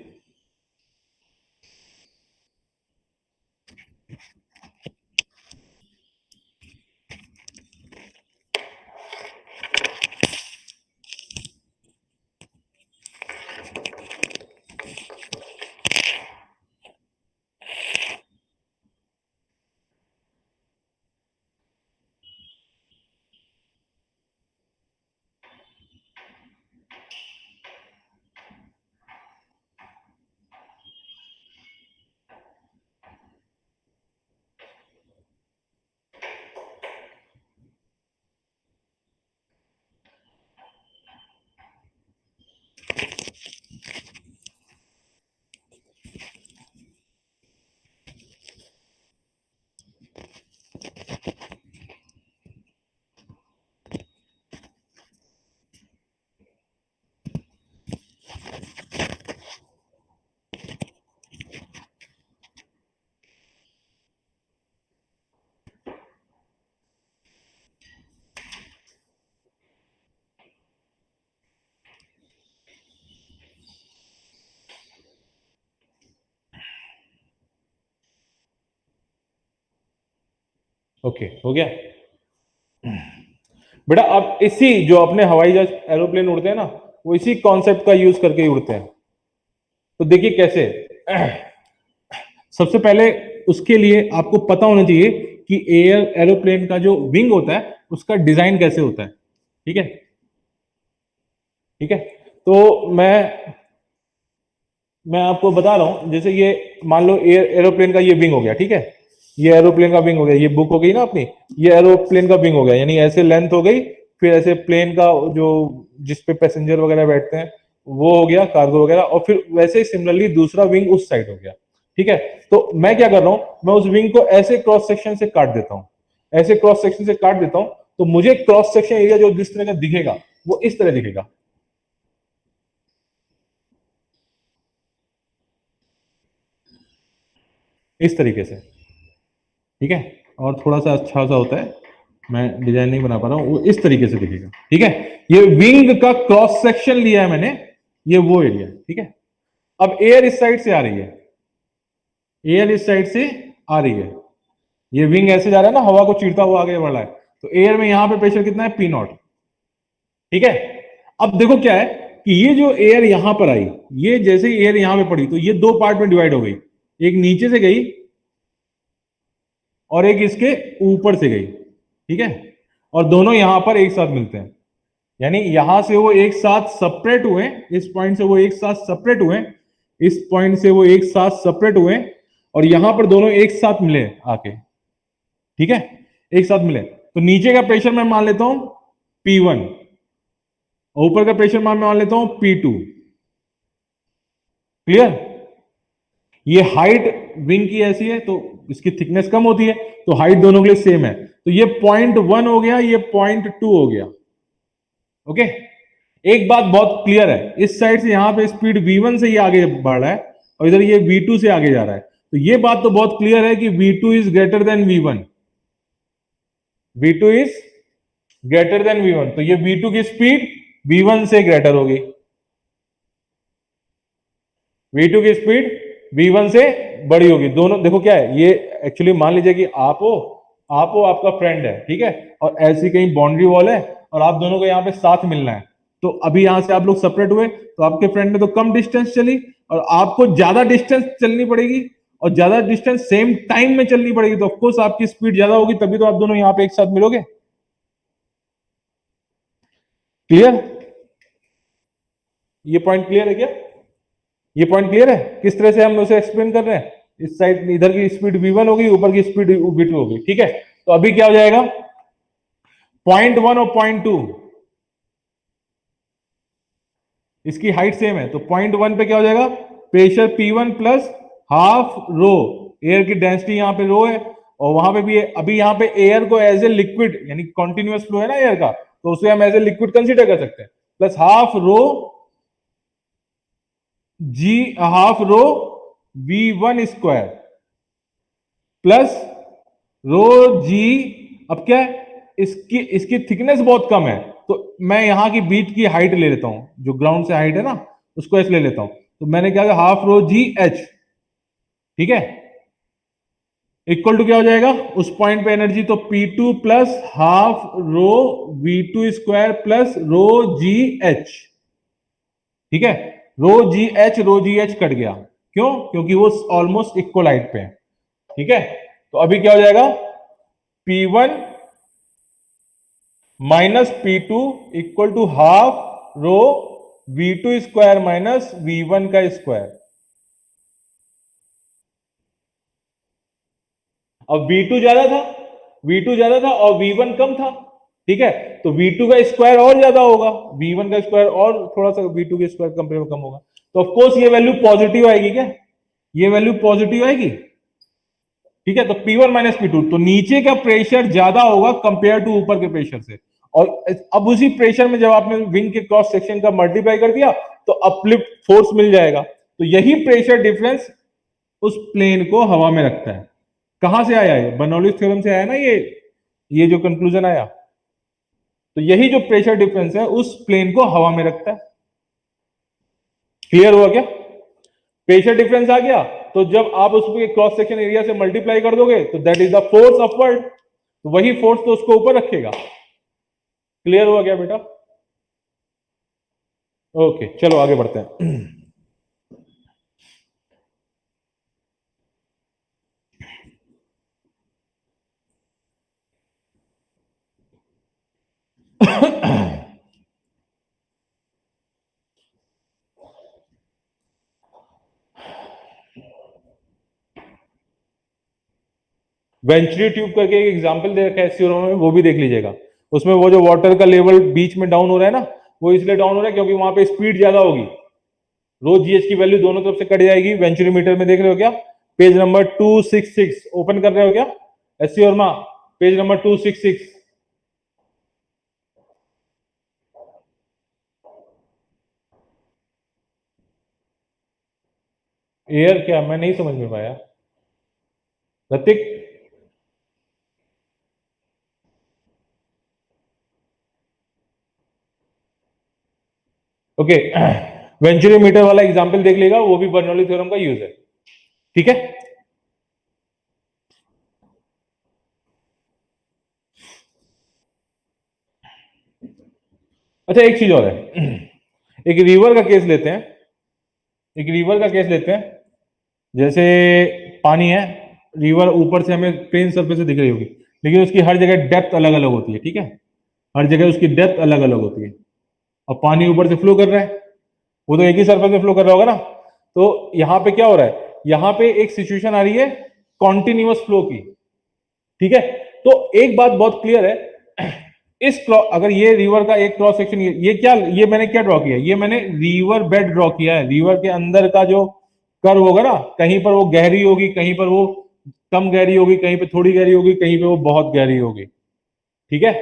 ओके हो गया बेटा। अब इसी जो अपने हवाई जहाज एरोप्लेन उड़ते हैं ना, वो इसी कॉन्सेप्ट का यूज करके ही उड़ते हैं। तो देखिए कैसे, सबसे पहले उसके लिए आपको पता होना चाहिए कि एरोप्लेन का जो विंग होता है उसका डिजाइन कैसे होता है, ठीक है, ठीक है। तो मैं आपको बता रहा हूं, जैसे ये मान लो एरोप्लेन का ये विंग हो गया, ठीक है, ये एरोप्लेन का विंग हो गया, ये बुक हो गई ना अपनी, ये एरोप्लेन का विंग हो गया, यानी ऐसे लेंथ हो गई, फिर ऐसे प्लेन का जो जिस पे पैसेंजर वगैरह बैठते हैं वो हो गया कार्गो वगैरह, और फिर वैसे ही सिमिलरली दूसरा विंग उस साइड हो गया। ठीक है, तो मैं क्या कर रहा हूं, मैं उस विंग को ऐसे क्रॉस सेक्शन से काट देता हूं, ऐसे क्रॉस सेक्शन से काट देता हूं, तो मुझे क्रॉस सेक्शन एरिया जो जिस तरह का दिखेगा वो इस तरह दिखेगा। इस तरीके से। ठीक है, और थोड़ा सा अच्छा सा होता है, मैं डिजाइन नहीं बना पा रहा हूं, वो इस तरीके से दिखेगा। ठीक है, ये विंग का क्रॉस सेक्शन लिया है मैंने, ये वो एरिया। ठीक है, अब एयर इस साइड से आ रही है, एयर इस साइड से आ रही है, ये विंग ऐसे जा रहा है ना, हवा को चीरता हुआ आगे बढ़ रहा है, तो एयर में यहां पे प्रेशर कितना है, पी नॉट। ठीक है, अब देखो क्या है कि ये जो एयर यहां पर आई, ये जैसे ही एयर यहां पे पड़ी तो ये दो पार्ट में डिवाइड हो गई, एक नीचे से गई और एक इसके ऊपर से गई। ठीक है, और दोनों यहां पर एक साथ मिलते हैं, यानी यहां से वो एक साथ सेपरेट हुए, इस पॉइंट से वो एक साथ सेपरेट हुए, इस पॉइंट से वो एक साथ सेपरेट हुए, और यहां पर दोनों एक साथ मिले आके। ठीक है, एक साथ मिले, तो नीचे का प्रेशर मैं मान लेता हूं P1 और ऊपर का प्रेशर मैं मान लेता हूं P2। क्लियर? ये हाइट विंग की ऐसी है तो इसकी थिकनेस कम होती है, तो हाइट दोनों के लिए सेम है, तो ये 0.1 हो गया, ये 0.2 हो गया। ओके, एक बात बहुत क्लियर है, इस साइड से यहां पे स्पीड V1 से ये आगे बढ़ रहा है और इधर ये V2 से आगे जा रहा है, तो ये बात तो बहुत क्लियर है कि V2 is greater than V1, V2 is greater than V1, तो ये V2 की स्पीड V1 से ग्रेटर होगी, V2 की स्पीड V1 से बड़ी होगी। दोनों देखो क्या है, ये एक्चुअली मान लीजिए कि आप हो आपका फ्रेंड है, ठीक है, और ऐसी कहीं बाउंड्री वॉल है और आप दोनों को यहाँ पे साथ मिलना है, तो अभी यहां से आप लोग सेपरेट हुए, तो आपके फ्रेंड ने तो कम डिस्टेंस चली और आपको ज्यादा डिस्टेंस चलनी पड़ेगी, और ज्यादा डिस्टेंस सेम टाइम में चलनी पड़ेगी, तो ऑफकोर्स आपकी स्पीड ज्यादा होगी, तभी तो आप दोनों यहाँ पे एक साथ मिलोगे। क्लियर? ये पॉइंट क्लियर है क्या? ये पॉइंट क्लियर है किस तरह से हम उसे एक्सप्लेन कर रहे हैं? इस साइड इधर की स्पीड V1 होगी, ऊपर की स्पीड V2 होगी। ठीक है, तो अभी क्या हो जाएगा, 0.1 और 0.2 इसकी हाइट सेम है, तो 0.1 पे क्या हो जाएगा, प्रेशर P1 प्लस हाफ रो, एयर की डेंसिटी यहां पे रो है, और वहां पे भी है, अभी यहां पे एयर को एज ए लिक्विड, यानी कॉन्टिन्यूअस फ्लो है ना एयर का, तो उसे हम एज ए लिक्विड कंसीडर कर सकते हैं, plus half rho G, half rho V1 square plus rho G. अब क्या है, इसकी इसकी थिकनेस बहुत कम है, तो मैं यहां की बीच की हाइट ले लेता हूं, जो ग्राउंड से हाइट है ना उसको ऐसे ले लेता हूं, तो मैंने क्या किया, हाफ रो जी एच। ठीक है, इक्वल टू क्या हो जाएगा उस पॉइंट पे एनर्जी, तो P2 plus half rho V2 square plus rho जी एच। ठीक है, रो जी एच कट गया, क्यों? क्योंकि वो ऑलमोस्ट इक्वल हाइट पे है। ठीक है, तो अभी क्या हो जाएगा, P1 minus P2 equal to half rho V2 square minus V1 का स्क्वायर। अब V2 ज्यादा था, V2 ज्यादा था और V1 कम था। ठीक है, तो V2 का स्क्वायर और ज्यादा होगा, V1 का स्क्वायर और थोड़ा सा V2 के स्क्वायर कंपेयर में कम होगा, तो ऑफ कोर्स ये वैल्यू पॉजिटिव आएगी। क्या ये वैल्यू पॉजिटिव आएगी? ठीक है, तो P1 माइनस P2, तो नीचे का प्रेशर ज्यादा होगा कंपेयर टू ऊपर के प्रेशर से, और अब उसी प्रेशर में जब आपने विंग के क्रॉस सेक्शन का मल्टीप्लाई कर दिया तो अपलिफ्ट फोर्स मिल जाएगा, तो यही प्रेशर डिफरेंस उस प्लेन को हवा में रखता है। कहां से आया है, बर्नौलीज थ्योरम से आया ना, ये जो कंक्लूजन आया, तो यही जो प्रेशर डिफरेंस है उस प्लेन को हवा में रखता है। क्लियर हुआ क्या? प्रेशर डिफरेंस आ गया, तो जब आप उसके क्रॉस सेक्शन एरिया से मल्टीप्लाई कर दोगे तो that is the force upward, तो वही फोर्स तो उसको ऊपर रखेगा। क्लियर हुआ क्या बेटा? ओके, चलो आगे बढ़ते हैं। वेंचुरी ट्यूब करके एक एग्जांपल दे रखा है SCO में, वो भी देख लीजिएगा। उसमें वो जो वाटर का लेवल बीच में डाउन हो रहा है ना, वो इसलिए डाउन हो रहा है क्योंकि वहां पे स्पीड ज्यादा होगी, रो जीएच की वैल्यू दोनों तरफ से कट जाएगी। वेंचुरीमीटर में देख रहे हो क्या, पेज नंबर 266 ओपन कर रहे हो क्या SC Verma, page number 266। Air क्या, मैं नहीं समझ में पाया ऋतिक। ओके वेंचुरीमीटर वाला एग्जांपल देख लेगा, वो भी बर्नौली थ्योरम का यूज है, ठीक है। अच्छा एक चीज और है, एक रिवर का केस लेते हैं, एक रिवर का केस लेते हैं। जैसे पानी है, रिवर ऊपर से हमें प्लेन सरफेस से दिख रही होगी, लेकिन उसकी हर जगह डेप्थ अलग अलग होती है, ठीक है, हर जगह उसकी डेप्थ अलग अलग होती है। अब पानी ऊपर से फ्लो कर रहा है, वो तो एक ही सरफेस में फ्लो कर रहा होगा ना। तो यहां पे क्या हो रहा है, यहां पे एक सिचुएशन आ रही है कॉन्टिन्यूअस फ्लो की, ठीक है। तो एक बात बहुत क्लियर है, अगर ये रिवर का एक क्रॉस सेक्शन, ये क्या, ये मैंने क्या ड्रॉ किया, ये मैंने रिवर बेड ड्रॉ किया है। रिवर के अंदर का जो कर्व होगा ना, कहीं पर वो गहरी होगी, कहीं पर वो कम गहरी होगी, कहीं पे थोड़ी गहरी होगी, कहीं पे वो बहुत गहरी होगी, ठीक है,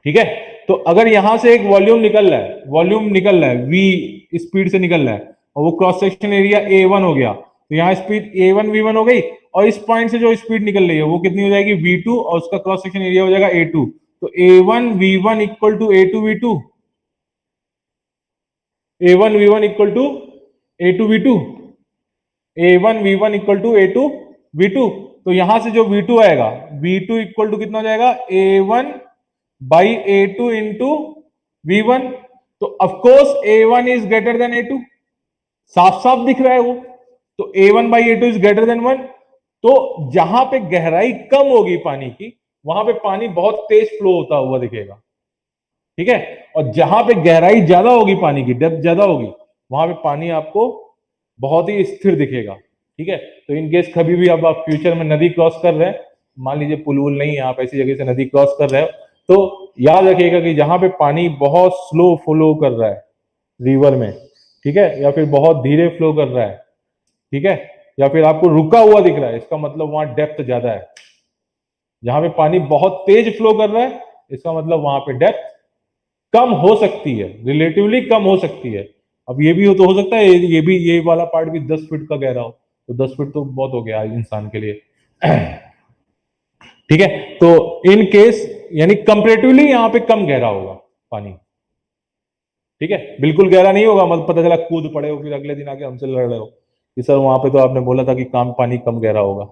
ठीक है। तो अगर यहां से एक वॉल्यूम निकल रहा है, वॉल्यूम निकल रहा है v स्पीड से निकल रहा है, और वो क्रॉस सेक्शन एरिया a1 हो गया, तो यहां स्पीड a1 v1 हो गई, और इस पॉइंट से जो स्पीड निकल रही है वो कितनी हो जाएगी v2, और उसका क्रॉस सेक्शन एरिया हो जाएगा a2। तो a1 v1 equal to a2 v2, a1 v1 equal to a2 v2, a1 v1 equal to a2 v2। तो यहां से जो v2 आएगा, v2 इक्वल टू कितना हो जाएगा a1 by a2 into v1। तो of course a1 is greater than a2, साफ साफ दिख रहा है वो। तो a1 by a2 is greater than 1। तो जहां पे गहराई कम होगी पानी की, वहां पे पानी बहुत तेज फ्लो होता हुआ दिखेगा, ठीक है। और जहां पे गहराई ज्यादा होगी, पानी की डेप्थ ज्यादा होगी, वहां पे पानी आपको बहुत ही स्थिर दिखेगा, ठीक है। तो इन केस कभी भी अब आप फ्यूचर में नदी क्रॉस कर रहे हैं, मान लीजिए पुल वुल नहीं है, आप ऐसी जगह से नदी क्रॉस कर रहे हो, तो याद रखिएगा कि जहां पे पानी बहुत स्लो फ्लो कर रहा है रिवर में, ठीक है, या फिर बहुत धीरे फ्लो कर रहा है, ठीक है, या फिर आपको रुका हुआ दिख रहा है, इसका मतलब वहां डेप्थ ज्यादा है। जहां पे पानी बहुत तेज फ्लो कर रहा है, इसका मतलब वहां पे डेप्थ कम हो सकती है, रिलेटिवली कम हो सकती है। अब ये भी हो तो हो सकता है ये भी, ये वाला पार्ट भी 10 फीट का गहरा हो, तो 10 फीट तो बहुत हो गया इंसान के लिए, ठीक है। तो इन केस यानी कंपेरेटिवली यहां पे कम गहरा होगा पानी, ठीक है, बिल्कुल गहरा नहीं होगा, मतलब पता चला कूद पड़े हो, फिर अगले दिन आके हमसे लड़ रहे हो कि सर वहां पे तो आपने बोला था कि काम पानी कम गहरा होगा,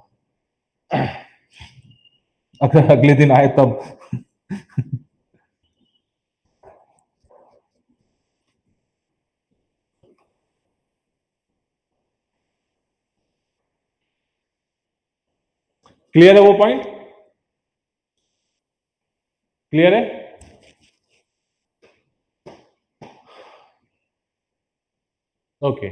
अगर अगले दिन आए तब। क्लियर है वो पॉइंट, क्लियर है। ओके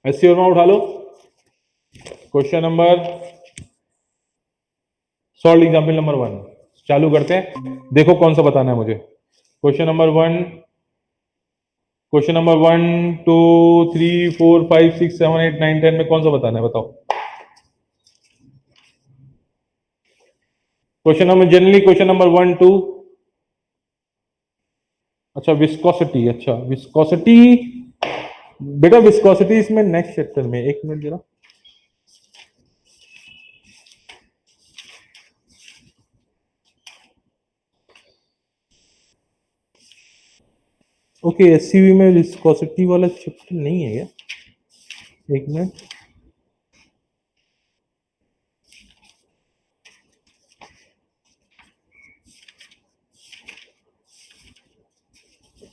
एससी वर्मा उठा लो, question number, solve example number 1 चालू करते हैं। देखो कौन सा बताना है मुझे, क्वेश्चन नंबर 1, क्वेश्चन नंबर 1 2 3 4 5 6 7 8 9 10 में कौन सा बताना है, बताओ। Question number, generally question number 1 2, अच्छा विस्कोसिटी, अच्छा विस्कोसिटी, बेटा विस्कोसिटी इसमें नेक्स्ट चैप्टर में, एक मिनट जरा, ओके एससीवी में विस्कोसिटी वाला चैप्टर नहीं है क्या, एक मिनट,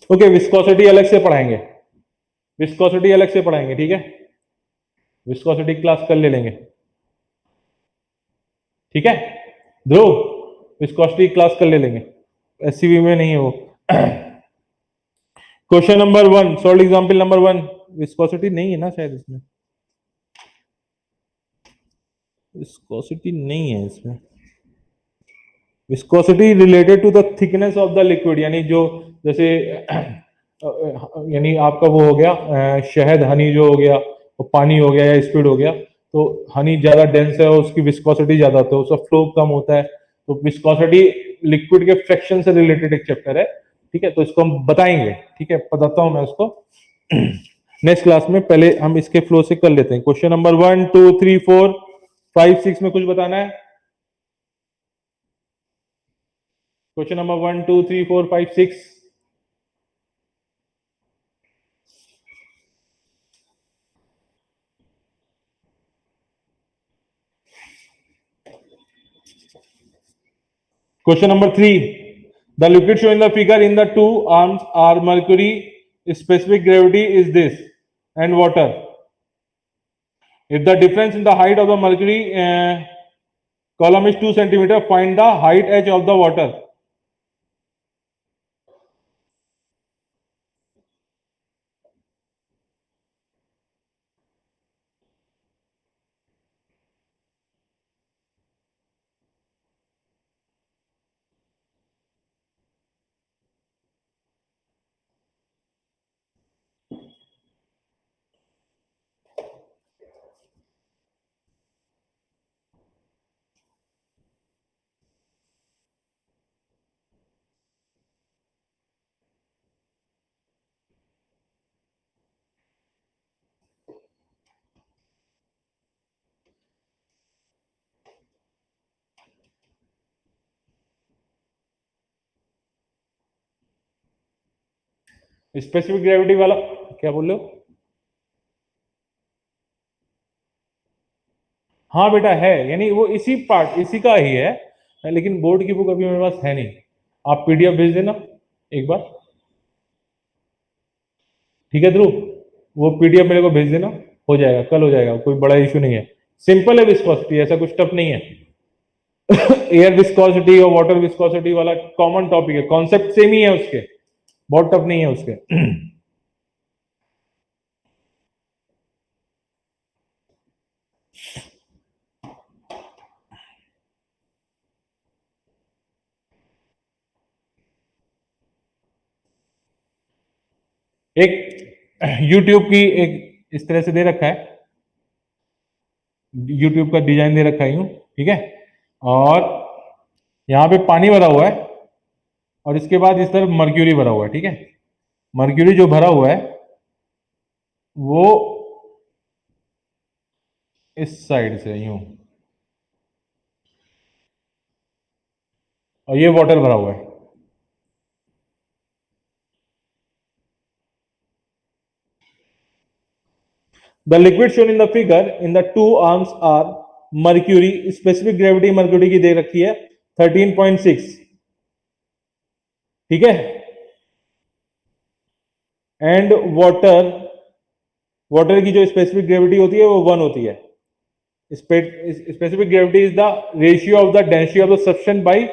ओके विस्कोसिटी अलग से पढ़ाएंगे, विस्कोसिटी अलग से पढ़ाएंगे, ठीक है, विस्कोसिटी क्लास कल ले लेंगे, ठीक है ध्रुव, विस्कोसिटी क्लास कल ले लेंगे, एससीवी में नहीं है वो। Question number 1, solve example number 1, viscosity नहीं है ना शायद इसमें, विस्कोसिटी नहीं है इसमें। Viscosity related to the thickness of the liquid, यानी जो जैसे यानी आपका वो हो गया शहद, हनी जो हो गया, वो पानी हो गया या स्पीड हो गया, तो हनी ज्यादा डेंस है और उसकी विस्कोसिटी ज्यादा होता है, उसका फ्लो कम होता है। तो विस्कोसिटी लिक्विड के फ्रैक्शन से रिलेटेड एक चैप्टर है, ठीक है, तो इसको हम बताएंगे, ठीक है, बताता हूं मैं उसको नेक्स्ट क्लास में। पहले हम इसके फ्लो से कर लेते हैं। क्वेश्चन नंबर 1 2 3 4 5 6 में कुछ बताना है? Question number 1 2 3 4 5 6। Question number 3. The liquid shown in the figure in the two arms are mercury. Specific gravity is this, and water. If the difference in the height of the mercury column is 2 centimeter, find the height h of the water. Specific gravity वाला क्या बोल रहे हो? हाँ बेटा है, यानी वो इसी पार्ट इसी का ही है, लेकिन बोर्ड की बुक अभी मेरे पास है नहीं। आप पीडीएफ भेज देना एक बार, ठीक है ध्रुव, वो पीडीएफ मेरे को भेज देना, हो जाएगा, कल हो जाएगा, कोई बड़ा इशू नहीं है। सिंपल है विस्कोसिटी, ऐसा कुछ टफ नहीं है। एयर विस्कोसिटी और वाटर विस्कोसिटी वाला कॉमन टॉपिक है, कॉन्सेप्ट सेम ही है उसके, बहुत टफ नहीं है उसके। एक YouTube की एक इस तरह से दे रखा है, YouTube का डिजाइन दे रखा है यूं, ठीक है, और यहां पे पानी भरा हुआ है और इसके बाद इस तरफ मर्क्यूरी भरा हुआ है, ठीक है। मर्क्यूरी जो भरा हुआ है वो इस साइड से यूं, और ये वाटर भरा हुआ है। The liquid shown in the figure in the two arms are mercury, specific gravity mercury की दे रखी है 13.6, ठीक है, एंड वाटर की जो स्पेसिफिक ग्रेविटी होती है वो 1 होती है। Specific gravity is the ratio of the density of the substance by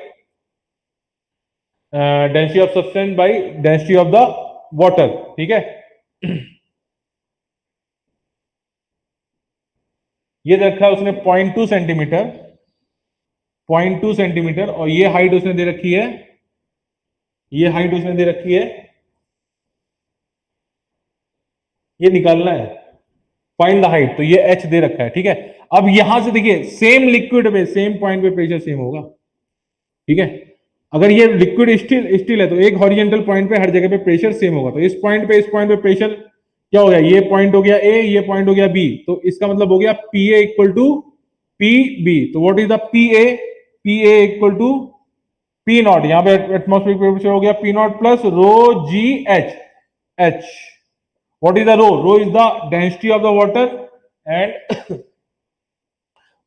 density of the water, ठीक है। ये रखा है उसने 0.2 सेंटीमीटर, 0.2 सेंटीमीटर, और ये हाइट उसने दे रखी है, ये हाइट उसने दे रखी है, ये निकालना है, फाइंड द हाइट, तो ये h दे रखा है, ठीक है। अब यहां से देखिए सेम लिक्विड में सेम पॉइंट पे प्रेशर सेम होगा, ठीक है। अगर ये लिक्विड स्टील है तो एक हॉरिजॉन्टल पॉइंट पे हर जगह पे प्रेशर सेम होगा, तो इस पॉइंट पे प्रेशर क्या हो गया, ये पॉइंट हो गया ए, ये पॉइंट हो गया बी, तो इसका मतलब हो गया P A equal to P B. तो what is the P A equal to P naught, यहां पे एटमॉस्फेरिक प्रेशर हो गया P not plus rho ji H. What is the rho? Rho is the density of the water and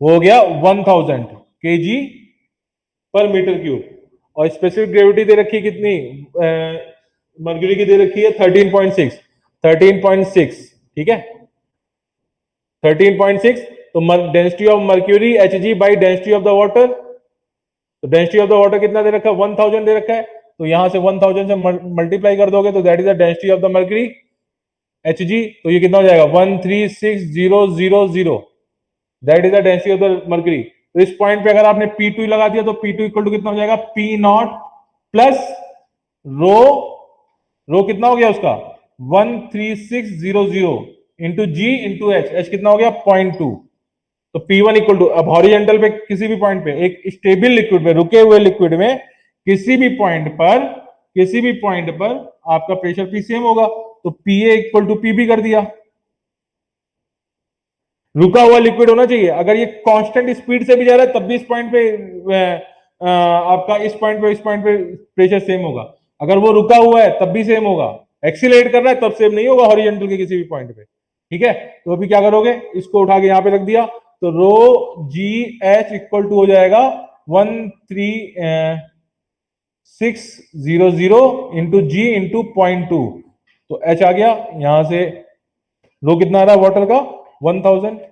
वो हो गया 1000 kg पर metre cube, और specific gravity दे रखी है कितनी, मर्क्यूरी की दे रखी है 13.6, ठीक है, 13.6। तो density of mercury Hg by density of the water, तो डेंसिटी ऑफ द वाटर कितना दे रखा है, 1000 दे रखा है, तो यहां से 1000 से मल्टीप्लाई कर दोगे तो that is the density of the mercury H G, तो ये कितना हो जाएगा 136,000, that is the density of the mercury. तो इस पॉइंट पे अगर आपने P2 लगा दिया तो P2 इक्वल टू कितना हो जाएगा P नॉट प्लस रो, रो कितना हो गया उसका 136,000 इंटू जी इंटू एच, एच कितना हो गया 0.2। तो P1 इक्वल टू, अब हॉरिजेंटल पे किसी भी पॉइंट पे, एक स्टेबल लिक्विड में, रुके हुए लिक्विड में किसी भी पॉइंट पर आपका प्रेशर P सेम होगा, तो PA इक्वल टू PB कर दिया। रुका हुआ लिक्विड होना चाहिए, अगर ये कांस्टेंट स्पीड से भी जा रहा है तब भी इस पॉइंट पे आपका इस पॉइंट पे प्रेशर सेम होगा, अगर वो रुका हुआ है तब भी सेम होगा, एक्सीलरेट कर रहा है तब सेम नहीं होगा हॉरिजॉन्टल के किसी भी पॉइंट पे। ठीक है, तो अभी क्या करोगे, इसको उठा के यहां पे रख दिया, तो रो जी एच इक्वल टू हो जाएगा 136,000 इंटू जी इंटू 0.2, तो एच आ गया यहां से, रो कितना आ रहा है वाटर का 1000 होता है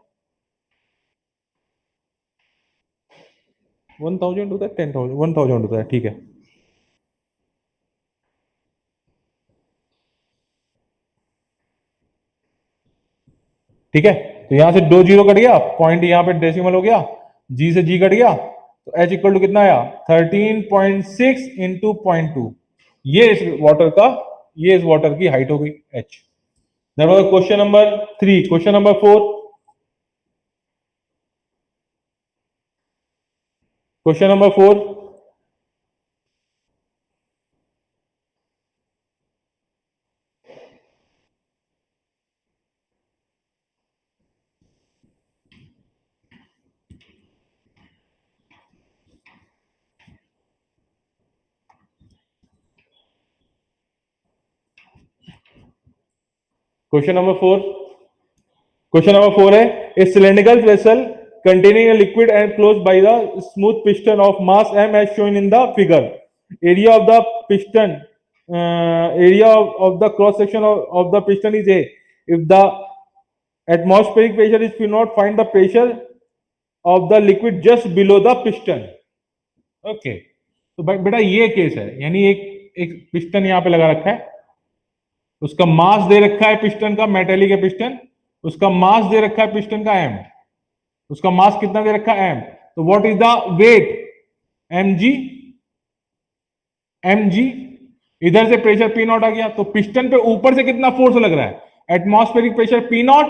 10,000 1000 होता है, ठीक है। ठीक है, तो यहां से 2 जीरो कट गया, पॉइंट यहां पे डेसिमल हो गया, जी से जी कट गया, तो एच इक्वल टू कितना आया 13.6 इंटू 0.2, ये इस वाटर की हाइट हो गई H. That was question number 3। Question number 4, question number 4, question number 4, question number 4 है, ए cylindrical vessel containing a liquid and closed by the smooth piston of mass m as shown in the figure. Area of the piston, area of the cross section of the piston is A. If the atmospheric pressure is P naught, find the pressure of the liquid just below the piston. Okay, तो बेटा ये case है, यानी एक piston यहाँ पे लगा रखा है, उसका मास दे रखा है पिस्टन का, मेटेलिक है पिस्टन, उसका मास दे रखा है पिस्टन का m, उसका मास कितना दे रखा है m, तो what is the weight mg, इधर से प्रेशर P नॉट आ गया, तो पिस्टन पे ऊपर से कितना फोर्स लग रहा है, atmospheric pressure P naught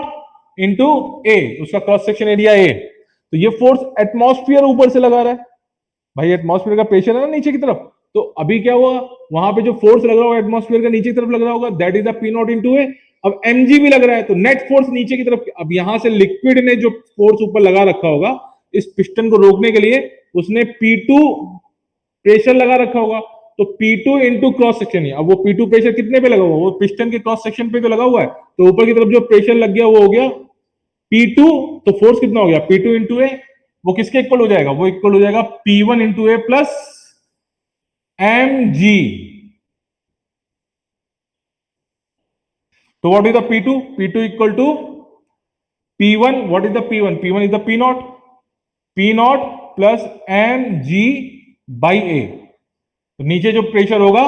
into A, उसका क्रॉस सेक्शन एरिया ए, तो ये फोर्स एटमॉस्फेयर ऊपर से लगा रहा है, भाई एटमॉस्फेयर का प्रेशर है ना नीचे की तरफ, तो अभी क्या हुआ, वहां पे जो फोर्स लग रहा होगा एटमॉस्फेयर का नीचे की तरफ लग रहा होगा, that is the P naught into A. अब mg भी लग रहा है, तो नेट फोर्स नीचे की तरफ, अब यहां से लिक्विड ने जो फोर्स ऊपर लगा रखा होगा इस पिस्टन को रोकने के लिए, उसने P2 प्रेशर लगा रखा होगा, तो P2 इंटू क्रॉस सेक्शन, अब वो P2 प्रेशर कितने पे लगा हुआ, वो पिस्टन के क्रॉस सेक्शन पे तो लगा हुआ है, तो ऊपर की तरफ जो प्रेशर लग गया वो हो गया P2, तो फोर्स कितना हो गया P2 इंटू ए, वो किसके इक्वल हो जाएगा, वो इक्वल हो जाएगा P1 into A plus mg। तो what is the P2, P2 equal to P1, what is the P1, P1 is the P not plus mg by A, तो नीचे जो प्रेशर होगा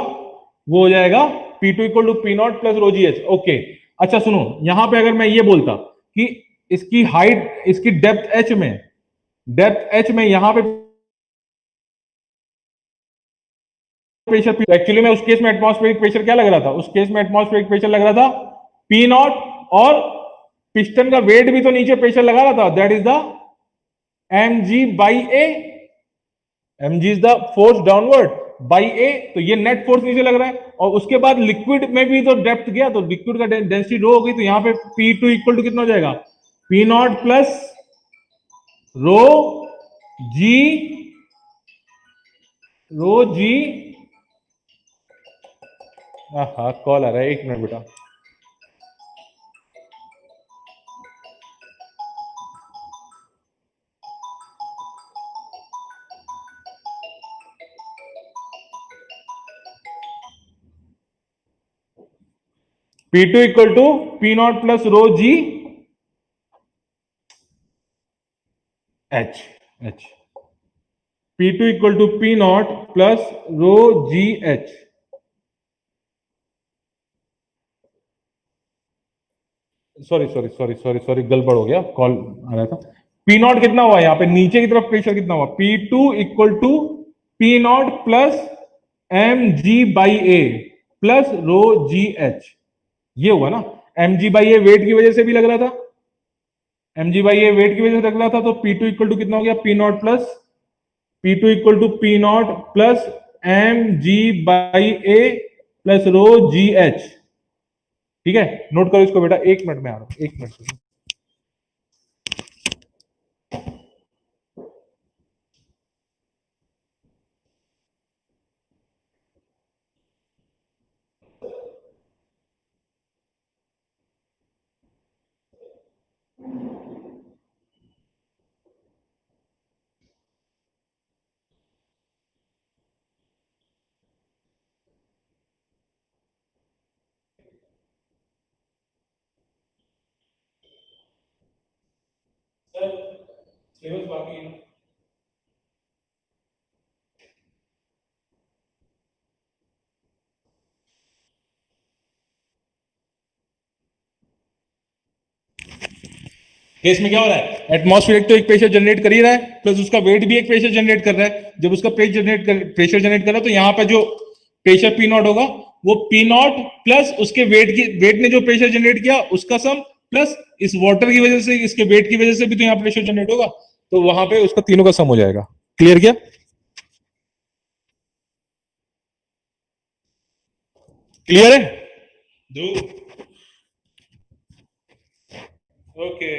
वो हो जाएगा P2 equal to P not plus rho ji h. Okay, अच्छा सुनो, यहां पे अगर मैं ये बोलता कि इसकी हाइट, इसकी डेप्थ h में यहां पे प्रेशर, एक्चुअली में उस केस में एटमॉस्फेरिक प्रेशर क्या लग रहा था, उस केस में एटमॉस्फेरिक प्रेशर लग रहा था P नॉट, और पिस्टन का वेट भी तो नीचे प्रेशर लगा रहा था, that is the mg by A, mg is the force downward by A, तो ये नेट फोर्स नीचे लग रहा है, और उसके बाद लिक्विड में भी तो डेप्थ गया, तो लिक्विड का डेंसिटी रो हो गई, तो यहां पे P2 इक्वल टू कितना हो जाएगा P not plus rho G, हाँ कॉल आ रहा है, एक मिनट बेटा। P2 equal to P not plus rho ji H, P2 equal to P not plus rho ji H. Sorry गड़बड़ हो गया, कॉल आ रहा था। पी नॉट कितना हुआ यहाँ पे, नीचे की तरफ प्रेशर कितना हुआ, P2 equal to P not plus M G by A plus rho ji H, ये हुआ ना। M G by A weight की वजह से भी लग रहा था, M G by A weight की वजह से लग रहा था, तो P2 इक्वल टू कितना हो गया, P not plus P2 equal to P not plus M G by A plus rho ji H. ठीक है, नोट करो इसको बेटा, 1 मिनट में आ रहा हूं, 1 मिनट। सर सिलेबस बाकी है। केस में क्या हो रहा है, एटमॉस्फेयर तो एक प्रेशर जनरेट कर ही रहा है, प्लस उसका वेट भी एक प्रेशर जनरेट कर रहा है। जब उसका प्रेशर जनरेट कर रहा है, तो यहाँ पे जो प्रेशर पी नॉट होगा वो पी नॉट प्लस उसके वेट ने जो प्रेशर जनरेट किया उसका सम, प्लस इस वाटर की वजह से, इसके वेट की वजह से भी तो यहाँ प्रेशर जनरेट होगा, तो वहां पे उसका तीनों का सम हो जाएगा। क्लियर किया? क्लियर है Dhruv? Okay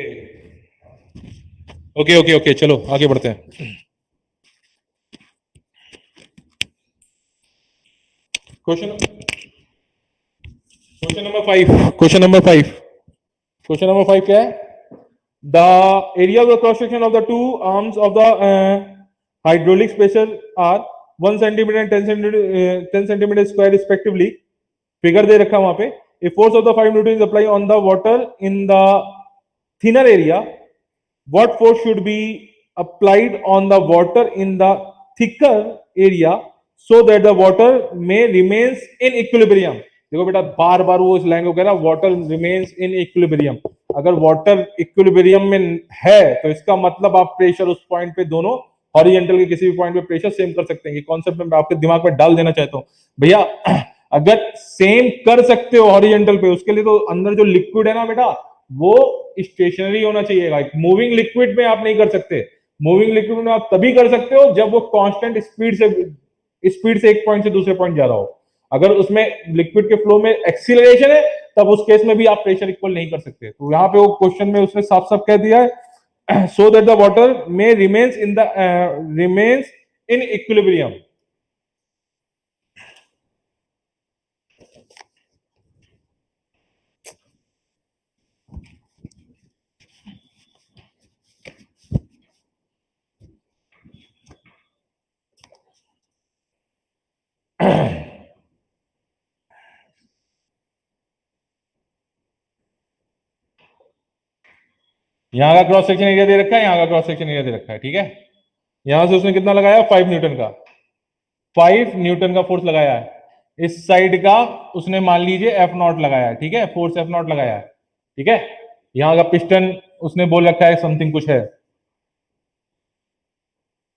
okay okay okay, चलो आगे बढ़ते हैं। Question question number 5, question number 5, question number 5 क्या है, the area of the cross section of the two arms of the hydraulic pressure are 1 centimetre and 10 centimetre square respectively. Figure दे रखा है वहां पे। A force of the 5 newton is apply on the water in the thinner area, what force should be applied on the water in the thicker area so that the water may remains in equilibrium। देखो बेटा, बार बार वो इस line को कह रहा है, water remains in equilibrium. अगर water equilibrium में है तो इसका मतलब आप प्रेशर उस पॉइंट पे दोनों हॉरिजॉन्टल के किसी भी पॉइंट पे प्रेशर सेम कर सकते हैं। ये कॉन्सेप्ट मैं आपके दिमाग में डाल देना चाहता हूं भैया। अगर सेम कर सकते हो हॉरिजॉन्टल पे, उसके लिए तो अंदर जो लिक्विड है ना बेटा, वो स्टेशनरी होना चाहिए। मूविंग लिक्विड में आप नहीं कर सकते। मूविंग लिक्विड में आप तभी कर सकते हो जब वो कांस्टेंट स्पीड से एक पॉइंट से दूसरे पॉइंट जा रहा हो। अगर उसमें लिक्विड के फ्लो में एक्सीलरेशन है, तब उस केस में भी आप प्रेशर इक्वल नहीं कर सकते। तो यहाँ पे वो क्वेश्चन में उसने साफ साफ कह दिया है, सो दैट द वाटर में रिमेन्स इन इक्विलिब्रियम। यहां का क्रॉस सेक्शन एरिया दे रखा है, यहां का क्रॉस सेक्शन एरिया दे रखा है। ठीक है, यहां से उसने कितना लगाया, 5 न्यूटन का, 5 न्यूटन का फोर्स लगाया है। इस साइड का उसने मान लीजिए एफ नॉट लगाया है। ठीक है, फोर्स एफ नॉट लगाया है। ठीक है, यहां का पिस्टन उसने बोल रखा है समथिंग कुछ है,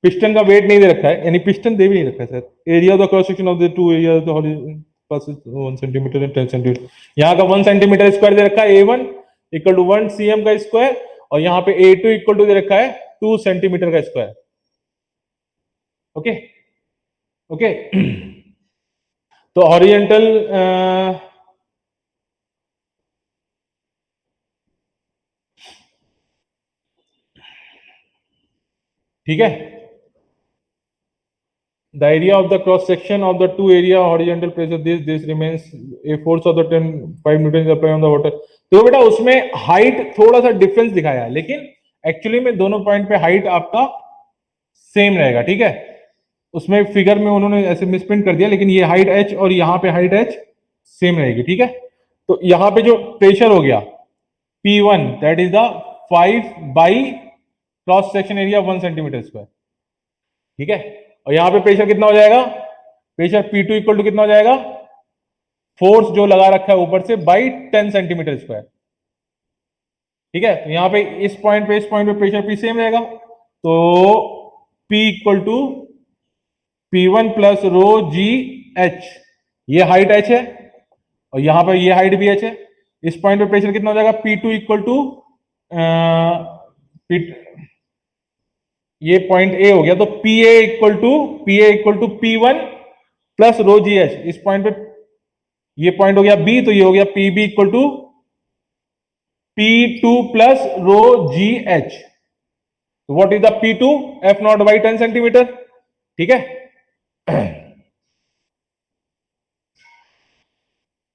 पिस्टन का वेट नहीं दे रखा है, यानी पिस्टन दे भी नहीं रखा है sir. Area of the cross section of the to area 1 centimetre and 10 centimetre. यहाँ का 1 सेंटीमीटर स्क्वायर दे रखा है, A1 इक्वल टू 1 cm का स्क्वायर, और यहाँ पे A2 इक्वल टू दे रखा है 2 सेंटीमीटर का स्क्वायर। Okay okay. तो हॉरिजॉन्टल ठीक है, the area of the cross section of the two area horizontal pressure this remains a force of the 5 newton is applied on the water। तो बेटा उसमें height थोड़ा सा डिफरेंस दिखाया है, लेकिन एक्चुअली में दोनों पॉइंट पे हाइट आपका सेम रहेगा। ठीक है, उसमें फिगर में उन्होंने ऐसे मिसप्रिंट कर दिया, लेकिन ये हाइट h और यहाँ पे हाइट h सेम रहेगी। ठीक है, तो यहाँ पे जो प्रेशर हो गया P1 that is the 5 by cross section area 1 centimetre square. ठीक है, और यहां पे प्रेशर कितना हो जाएगा, प्रेशर P2 इक्वल टू कितना हो जाएगा, फोर्स जो लगा रखा है ऊपर से बाई 10 सेंटीमीटर स्क्वायर। ठीक है, तो यहाँ पे इस पॉइंट पे प्रेशर P सेम रहेगा, तो P equal to P1 plus rho ji H, ये हाइट h है और यहाँ पर ये हाइट भी h है। इस पॉइंट पे प्रेशर कितना हो जाएगा, P2 इक्वल टू ये पॉइंट A हो गया, तो PA equal to P1 plus rho ji H. इस पॉइंट पे ये पॉइंट हो गया B, तो ये हो गया PB equal to P2 plus rho ji H. What is the P2? F not by 10 centimetre. ठीक है,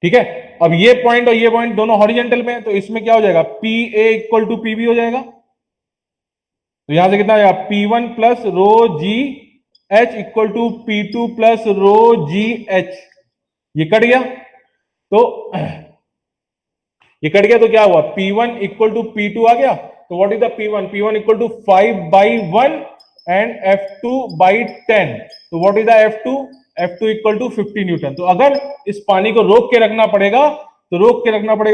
ठीक है। अब ये पॉइंट और ये पॉइंट दोनों हॉरिजेंटल में है, तो इसमें क्या हो जाएगा, PA इक्वल टू PB हो जाएगा। तो यहां से कितना आ जाएगा, P1 plus rho ji h equal to P2 plus rho ji H. ये कट गया, तो ये कट गया, तो क्या हुआ, P1 इक्वल टू P2 आ गया। तो what is the P1? P1 equal to 5/1 and F2 by 10। तो what is the F2? F2 equal to 50 newton. तो अगर इस पानी को रोक के रखना पड़ेगा,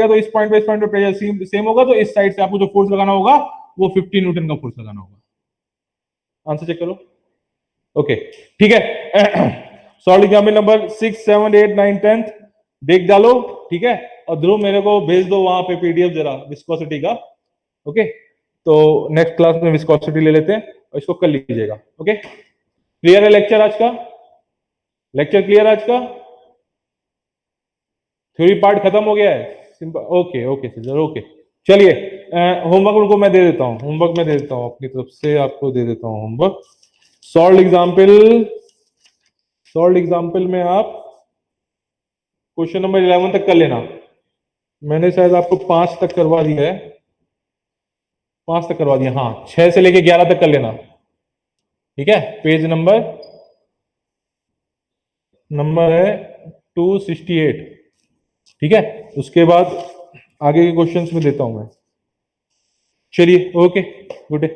तो इस पॉइंट पे प्रेशर सेम होगा, तो इस साइड से आपको जो फोर्स लगाना होगा वो 50 न्यूटन का फोर्स लगाना होगा। आंसर चेक करो। ओके, ठीक है। सॉल्व एग्जाम्पल नंबर 6, 7, 8, 9, 10 देख डालो। ठीक है, और ध्रुव मेरे को भेज दो वहां पे PDF जरा विस्कोसिटी का। ओके, तो नेक्स्ट क्लास में विस्कोसिटी ले लेते हैं और इसको कर लीजिएगा। ओके, क्लियर है लेक्चर आज का? लेक्चर क्लियर आज का? थ्योरी पार्ट खत्म हो गया है, simple. Okay okay sir, okay. चलिए, होमवर्क को मैं दे देता हूं, अपनी तरफ से आपको दे देता हूं होमवर्क। सॉल्व एग्जाम्पल में आप क्वेश्चन नंबर 11 तक कर लेना। मैंने शायद आपको 5 तक करवा दिया है, 5 तक करवा दिया, हाँ 6 से लेके 11 तक कर लेना। ठीक है, पेज नंबर है 268। ठीक है, उसके बाद आगे के क्वेश्चंस में देता हूं मैं। चलिए, ओके, गुड डे।